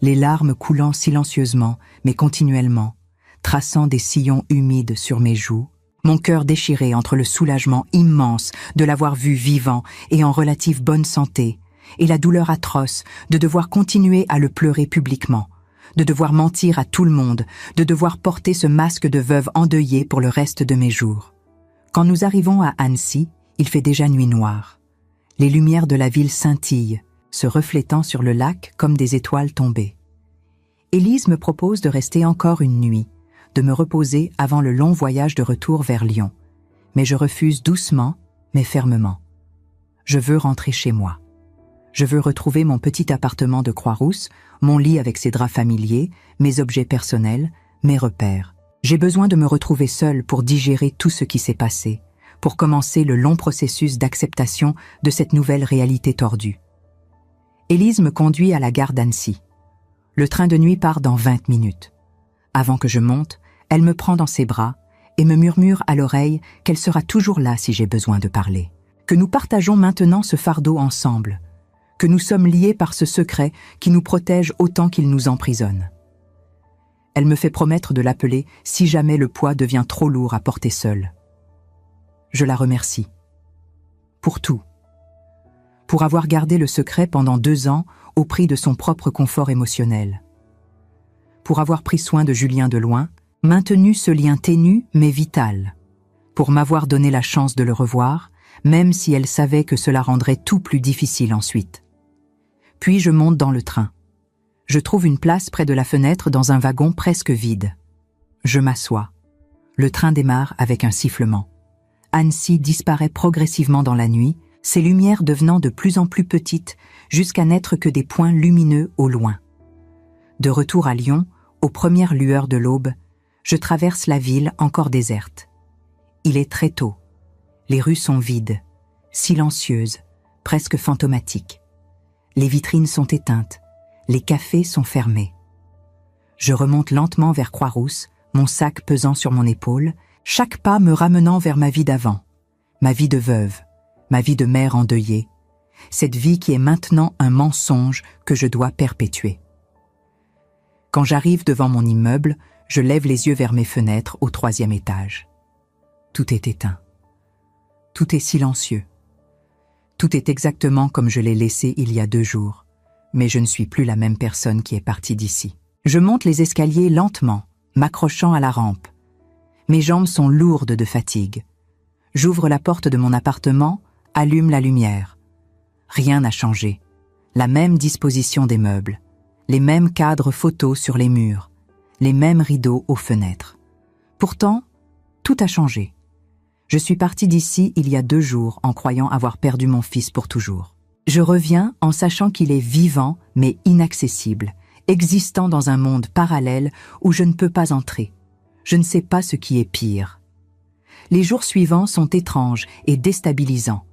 les larmes coulant silencieusement mais continuellement, traçant des sillons humides sur mes joues, mon cœur déchiré entre le soulagement immense de l'avoir vu vivant et en relative bonne santé, et la douleur atroce de devoir continuer à le pleurer publiquement, de devoir mentir à tout le monde, de devoir porter ce masque de veuve endeuillée pour le reste de mes jours. Quand nous arrivons à Annecy, il fait déjà nuit noire. Les lumières de la ville scintillent, se reflétant sur le lac comme des étoiles tombées. Élise me propose de rester encore une nuit, de me reposer avant le long voyage de retour vers Lyon. Mais je refuse doucement, mais fermement. Je veux rentrer chez moi. Je veux retrouver mon petit appartement de Croix-Rousse, mon lit avec ses draps familiers, mes objets personnels, mes repères. J'ai besoin de me retrouver seule pour digérer tout ce qui s'est passé, pour commencer le long processus d'acceptation de cette nouvelle réalité tordue. Élise me conduit à la gare d'Annecy. Le train de nuit part dans 20 minutes. Avant que je monte, elle me prend dans ses bras et me murmure à l'oreille qu'elle sera toujours là si j'ai besoin de parler, que nous partageons maintenant ce fardeau ensemble, que nous sommes liés par ce secret qui nous protège autant qu'il nous emprisonne. Elle me fait promettre de l'appeler si jamais le poids devient trop lourd à porter seul. Je la remercie. Pour tout. Pour avoir gardé le secret pendant 2 ans au prix de son propre confort émotionnel. Pour avoir pris soin de Julien de loin, maintenu ce lien ténu mais vital. Pour m'avoir donné la chance de le revoir, même si elle savait que cela rendrait tout plus difficile ensuite. Puis je monte dans le train. Je trouve une place près de la fenêtre dans un wagon presque vide. Je m'assois. Le train démarre avec un sifflement. Annecy disparaît progressivement dans la nuit, ses lumières devenant de plus en plus petites jusqu'à n'être que des points lumineux au loin. De retour à Lyon, aux premières lueurs de l'aube, je traverse la ville encore déserte. Il est très tôt. Les rues sont vides, silencieuses, presque fantomatiques. Les vitrines sont éteintes, les cafés sont fermés. Je remonte lentement vers Croix-Rousse, mon sac pesant sur mon épaule, chaque pas me ramenant vers ma vie d'avant, ma vie de veuve, ma vie de mère endeuillée, cette vie qui est maintenant un mensonge que je dois perpétuer. Quand j'arrive devant mon immeuble, je lève les yeux vers mes fenêtres au 3e étage. Tout est éteint. Tout est silencieux. Tout est exactement comme je l'ai laissé il y a 2 jours, mais je ne suis plus la même personne qui est partie d'ici. Je monte les escaliers lentement, m'accrochant à la rampe. Mes jambes sont lourdes de fatigue. J'ouvre la porte de mon appartement, allume la lumière. Rien n'a changé. La même disposition des meubles, les mêmes cadres photos sur les murs, les mêmes rideaux aux fenêtres. Pourtant, tout a changé. Je suis partie d'ici il y a 2 jours en croyant avoir perdu mon fils pour toujours. Je reviens en sachant qu'il est vivant mais inaccessible, existant dans un monde parallèle où je ne peux pas entrer. Je ne sais pas ce qui est pire. Les jours suivants sont étranges et déstabilisants.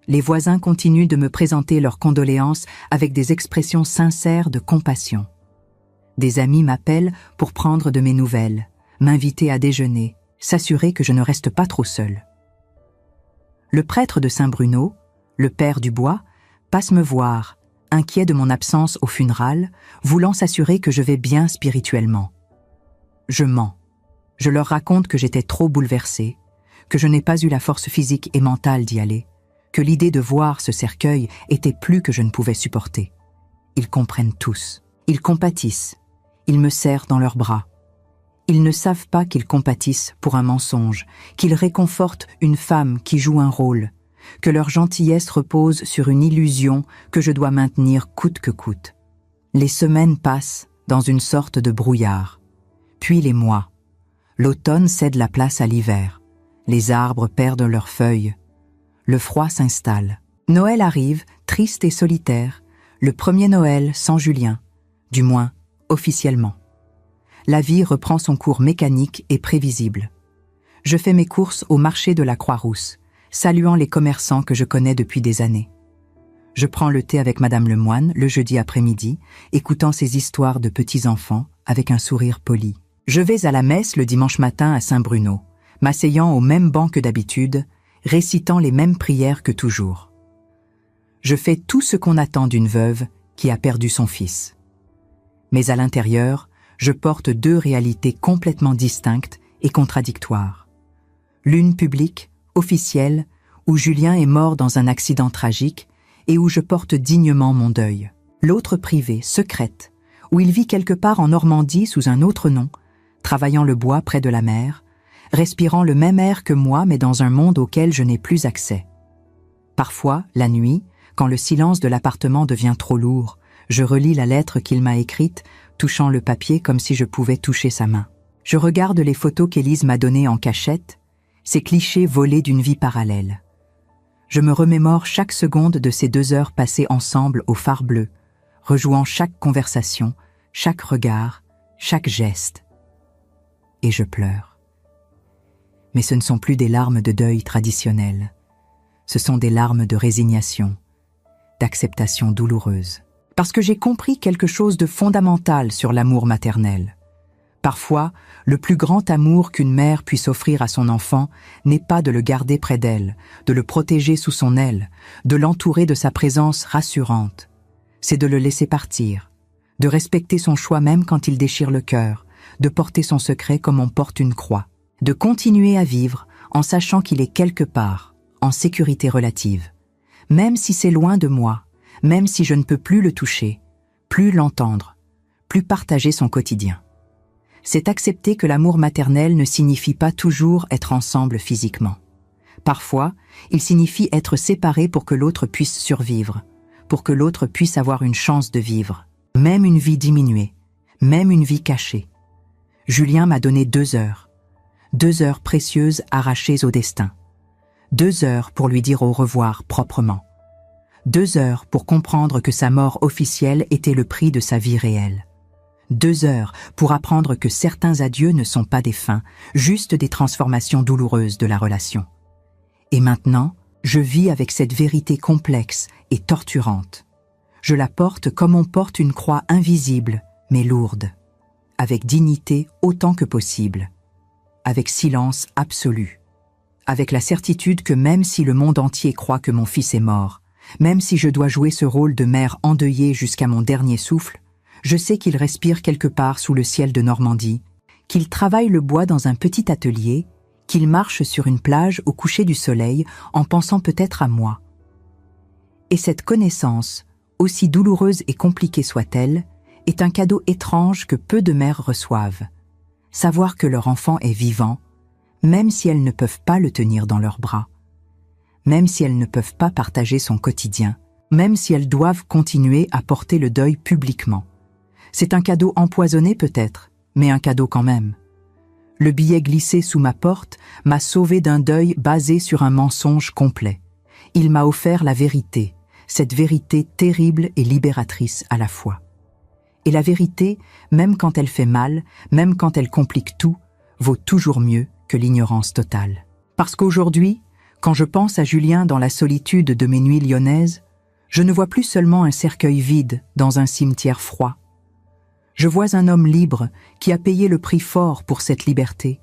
Les voisins continuent de me présenter leurs condoléances avec des expressions sincères de compassion. Des amis m'appellent pour prendre de mes nouvelles, m'inviter à déjeuner, s'assurer que je ne reste pas trop seule. Le prêtre de Saint-Bruno, le père Dubois, passe me voir, inquiet de mon absence aux funérailles, voulant s'assurer que je vais bien spirituellement. Je mens. Je leur raconte que j'étais trop bouleversée, que je n'ai pas eu la force physique et mentale d'y aller, que l'idée de voir ce cercueil était plus que je ne pouvais supporter. Ils comprennent tous. Ils compatissent. Ils me serrent dans leurs bras. Ils ne savent pas qu'ils compatissent pour un mensonge, qu'ils réconfortent une femme qui joue un rôle, que leur gentillesse repose sur une illusion que je dois maintenir coûte que coûte. Les semaines passent dans une sorte de brouillard, puis les mois. L'automne cède la place à l'hiver. Les arbres perdent leurs feuilles. Le froid s'installe. Noël arrive, triste et solitaire, le premier Noël sans Julien, du moins officiellement. La vie reprend son cours mécanique et prévisible. Je fais mes courses au marché de la Croix-Rousse, saluant les commerçants que je connais depuis des années. Je prends le thé avec Madame Lemoine le jeudi après-midi, écoutant ses histoires de petits-enfants avec un sourire poli. Je vais à la messe le dimanche matin à Saint-Bruno, m'asseyant au même banc que d'habitude, récitant les mêmes prières que toujours. Je fais tout ce qu'on attend d'une veuve qui a perdu son fils. Mais à l'intérieur, je porte deux réalités complètement distinctes et contradictoires. L'une publique, officielle, où Julien est mort dans un accident tragique et où je porte dignement mon deuil. L'autre privée, secrète, où il vit quelque part en Normandie sous un autre nom, travaillant le bois près de la mer, respirant le même air que moi mais dans un monde auquel je n'ai plus accès. Parfois, la nuit, quand le silence de l'appartement devient trop lourd, je relis la lettre qu'il m'a écrite, touchant le papier comme si je pouvais toucher sa main. Je regarde les photos qu'Élise m'a données en cachette, ces clichés volés d'une vie parallèle. Je me remémore chaque seconde de ces 2 heures passées ensemble au phare bleu, rejouant chaque conversation, chaque regard, chaque geste. Et je pleure. Mais ce ne sont plus des larmes de deuil traditionnelles. Ce sont des larmes de résignation, d'acceptation douloureuse. Parce que j'ai compris quelque chose de fondamental sur l'amour maternel. Parfois, le plus grand amour qu'une mère puisse offrir à son enfant n'est pas de le garder près d'elle, de le protéger sous son aile, de l'entourer de sa présence rassurante. C'est de le laisser partir, de respecter son choix même quand il déchire le cœur, de porter son secret comme on porte une croix, de continuer à vivre en sachant qu'il est quelque part, en sécurité relative. Même si c'est loin de moi, même si je ne peux plus le toucher, plus l'entendre, plus partager son quotidien. C'est accepter que l'amour maternel ne signifie pas toujours être ensemble physiquement. Parfois, il signifie être séparés pour que l'autre puisse survivre, pour que l'autre puisse avoir une chance de vivre, même une vie diminuée, même une vie cachée. Julien m'a donné 2 heures. 2 heures précieuses arrachées au destin. 2 heures pour lui dire au revoir proprement. 2 heures pour comprendre que sa mort officielle était le prix de sa vie réelle. 2 heures pour apprendre que certains adieux ne sont pas des fins, juste des transformations douloureuses de la relation. Et maintenant, je vis avec cette vérité complexe et torturante. Je la porte comme on porte une croix invisible, mais lourde, avec dignité autant que possible, avec silence absolu, avec la certitude que même si le monde entier croit que mon fils est mort, même si je dois jouer ce rôle de mère endeuillée jusqu'à mon dernier souffle, je sais qu'il respire quelque part sous le ciel de Normandie, qu'il travaille le bois dans un petit atelier, qu'il marche sur une plage au coucher du soleil en pensant peut-être à moi. Et cette connaissance, aussi douloureuse et compliquée soit-elle, est un cadeau étrange que peu de mères reçoivent. Savoir que leur enfant est vivant, même si elles ne peuvent pas le tenir dans leurs bras, même si elles ne peuvent pas partager son quotidien, même si elles doivent continuer à porter le deuil publiquement. C'est un cadeau empoisonné peut-être, mais un cadeau quand même. Le billet glissé sous ma porte m'a sauvé d'un deuil basé sur un mensonge complet. Il m'a offert la vérité, cette vérité terrible et libératrice à la fois. Et la vérité, même quand elle fait mal, même quand elle complique tout, vaut toujours mieux que l'ignorance totale. Parce qu'aujourd'hui, quand je pense à Julien dans la solitude de mes nuits lyonnaises, je ne vois plus seulement un cercueil vide dans un cimetière froid. Je vois un homme libre qui a payé le prix fort pour cette liberté,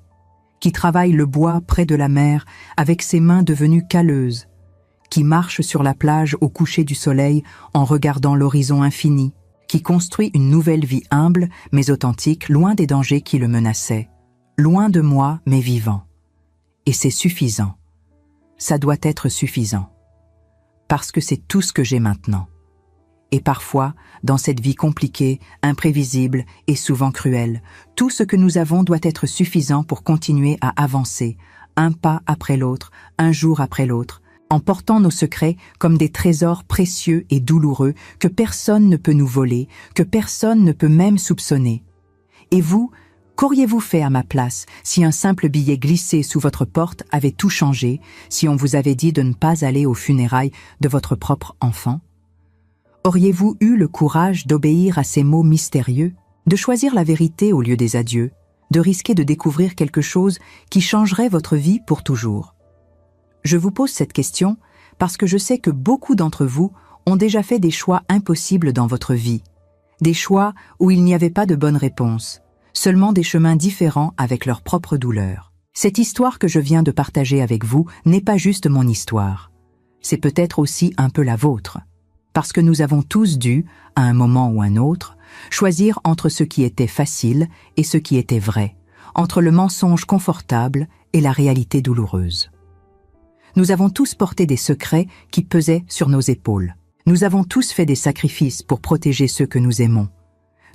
qui travaille le bois près de la mer avec ses mains devenues calleuses, qui marche sur la plage au coucher du soleil en regardant l'horizon infini, qui construit une nouvelle vie humble mais authentique, loin des dangers qui le menaçaient, loin de moi mais vivant. Et c'est suffisant. Ça doit être suffisant. Parce que c'est tout ce que j'ai maintenant. Et parfois, dans cette vie compliquée, imprévisible et souvent cruelle, tout ce que nous avons doit être suffisant pour continuer à avancer, un pas après l'autre, un jour après l'autre, en portant nos secrets comme des trésors précieux et douloureux que personne ne peut nous voler, que personne ne peut même soupçonner. Et vous, qu'auriez-vous fait à ma place si un simple billet glissé sous votre porte avait tout changé, si on vous avait dit de ne pas aller aux funérailles de votre propre enfant? Auriez-vous eu le courage d'obéir à ces mots mystérieux, de choisir la vérité au lieu des adieux, de risquer de découvrir quelque chose qui changerait votre vie pour toujours? Je vous pose cette question parce que je sais que beaucoup d'entre vous ont déjà fait des choix impossibles dans votre vie, des choix où il n'y avait pas de bonne réponse, seulement des chemins différents avec leur propre douleur. Cette histoire que je viens de partager avec vous n'est pas juste mon histoire, c'est peut-être aussi un peu la vôtre. Parce que nous avons tous dû, à un moment ou un autre, choisir entre ce qui était facile et ce qui était vrai, entre le mensonge confortable et la réalité douloureuse. Nous avons tous porté des secrets qui pesaient sur nos épaules. Nous avons tous fait des sacrifices pour protéger ceux que nous aimons.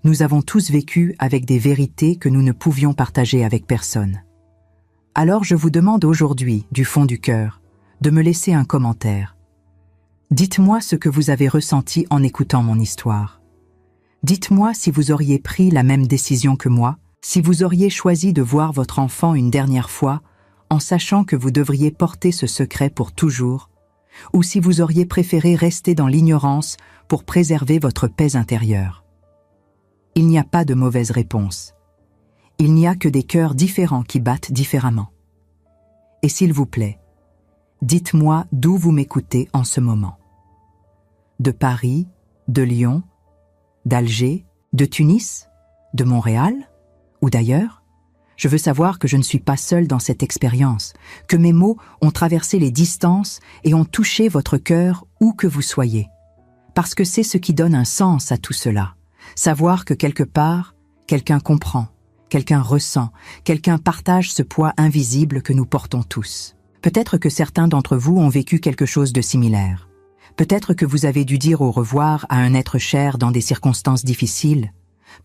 Nous avons tous vécu avec des vérités que nous ne pouvions partager avec personne. Alors je vous demande aujourd'hui, du fond du cœur, de me laisser un commentaire. Dites-moi ce que vous avez ressenti en écoutant mon histoire. Dites-moi si vous auriez pris la même décision que moi, si vous auriez choisi de voir votre enfant une dernière fois, en sachant que vous devriez porter ce secret pour toujours, ou si vous auriez préféré rester dans l'ignorance pour préserver votre paix intérieure. Il n'y a pas de mauvaise réponse. Il n'y a que des cœurs différents qui battent différemment. Et s'il vous plaît, dites-moi d'où vous m'écoutez en ce moment. De Paris, de Lyon, d'Alger, de Tunis, de Montréal ou d'ailleurs? Je veux savoir que je ne suis pas seule dans cette expérience, que mes mots ont traversé les distances et ont touché votre cœur où que vous soyez. Parce que c'est ce qui donne un sens à tout cela. Savoir que quelque part, quelqu'un comprend, quelqu'un ressent, quelqu'un partage ce poids invisible que nous portons tous. Peut-être que certains d'entre vous ont vécu quelque chose de similaire. Peut-être que vous avez dû dire au revoir à un être cher dans des circonstances difficiles.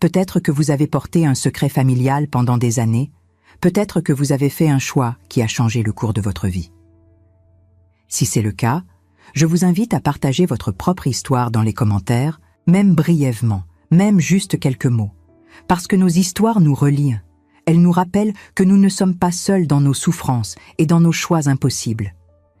Peut-être que vous avez porté un secret familial pendant des années. Peut-être que vous avez fait un choix qui a changé le cours de votre vie. Si c'est le cas, je vous invite à partager votre propre histoire dans les commentaires, même brièvement, même juste quelques mots. Parce que nos histoires nous relient. Elles nous rappellent que nous ne sommes pas seuls dans nos souffrances et dans nos choix impossibles.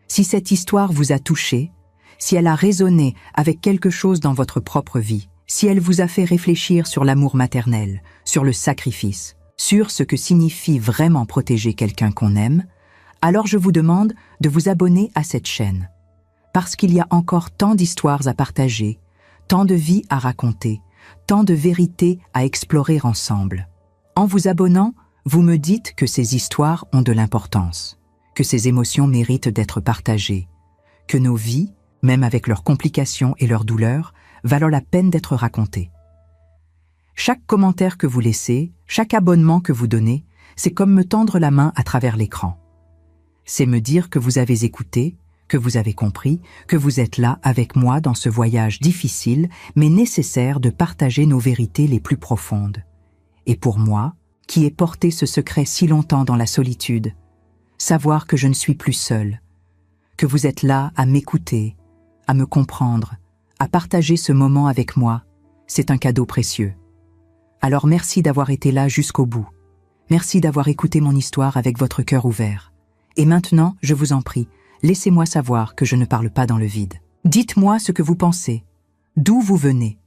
Si cette histoire vous a touché, si elle a résonné avec quelque chose dans votre propre vie, si elle vous a fait réfléchir sur l'amour maternel, sur le sacrifice, sur ce que signifie vraiment protéger quelqu'un qu'on aime, alors je vous demande de vous abonner à cette chaîne. Parce qu'il y a encore tant d'histoires à partager, tant de vies à raconter, tant de vérités à explorer ensemble. En vous abonnant, vous me dites que ces histoires ont de l'importance, que ces émotions méritent d'être partagées, que nos vies, même avec leurs complications et leurs douleurs, valent la peine d'être racontées. Chaque commentaire que vous laissez, chaque abonnement que vous donnez, c'est comme me tendre la main à travers l'écran. C'est me dire que vous avez écouté, que vous avez compris, que vous êtes là avec moi dans ce voyage difficile, mais nécessaire de partager nos vérités les plus profondes. Et pour moi, qui ai porté ce secret si longtemps dans la solitude, savoir que je ne suis plus seule, que vous êtes là à m'écouter, à me comprendre, à partager ce moment avec moi, c'est un cadeau précieux. Alors merci d'avoir été là jusqu'au bout. Merci d'avoir écouté mon histoire avec votre cœur ouvert. Et maintenant, je vous en prie, laissez-moi savoir que je ne parle pas dans le vide. Dites-moi ce que vous pensez, d'où vous venez,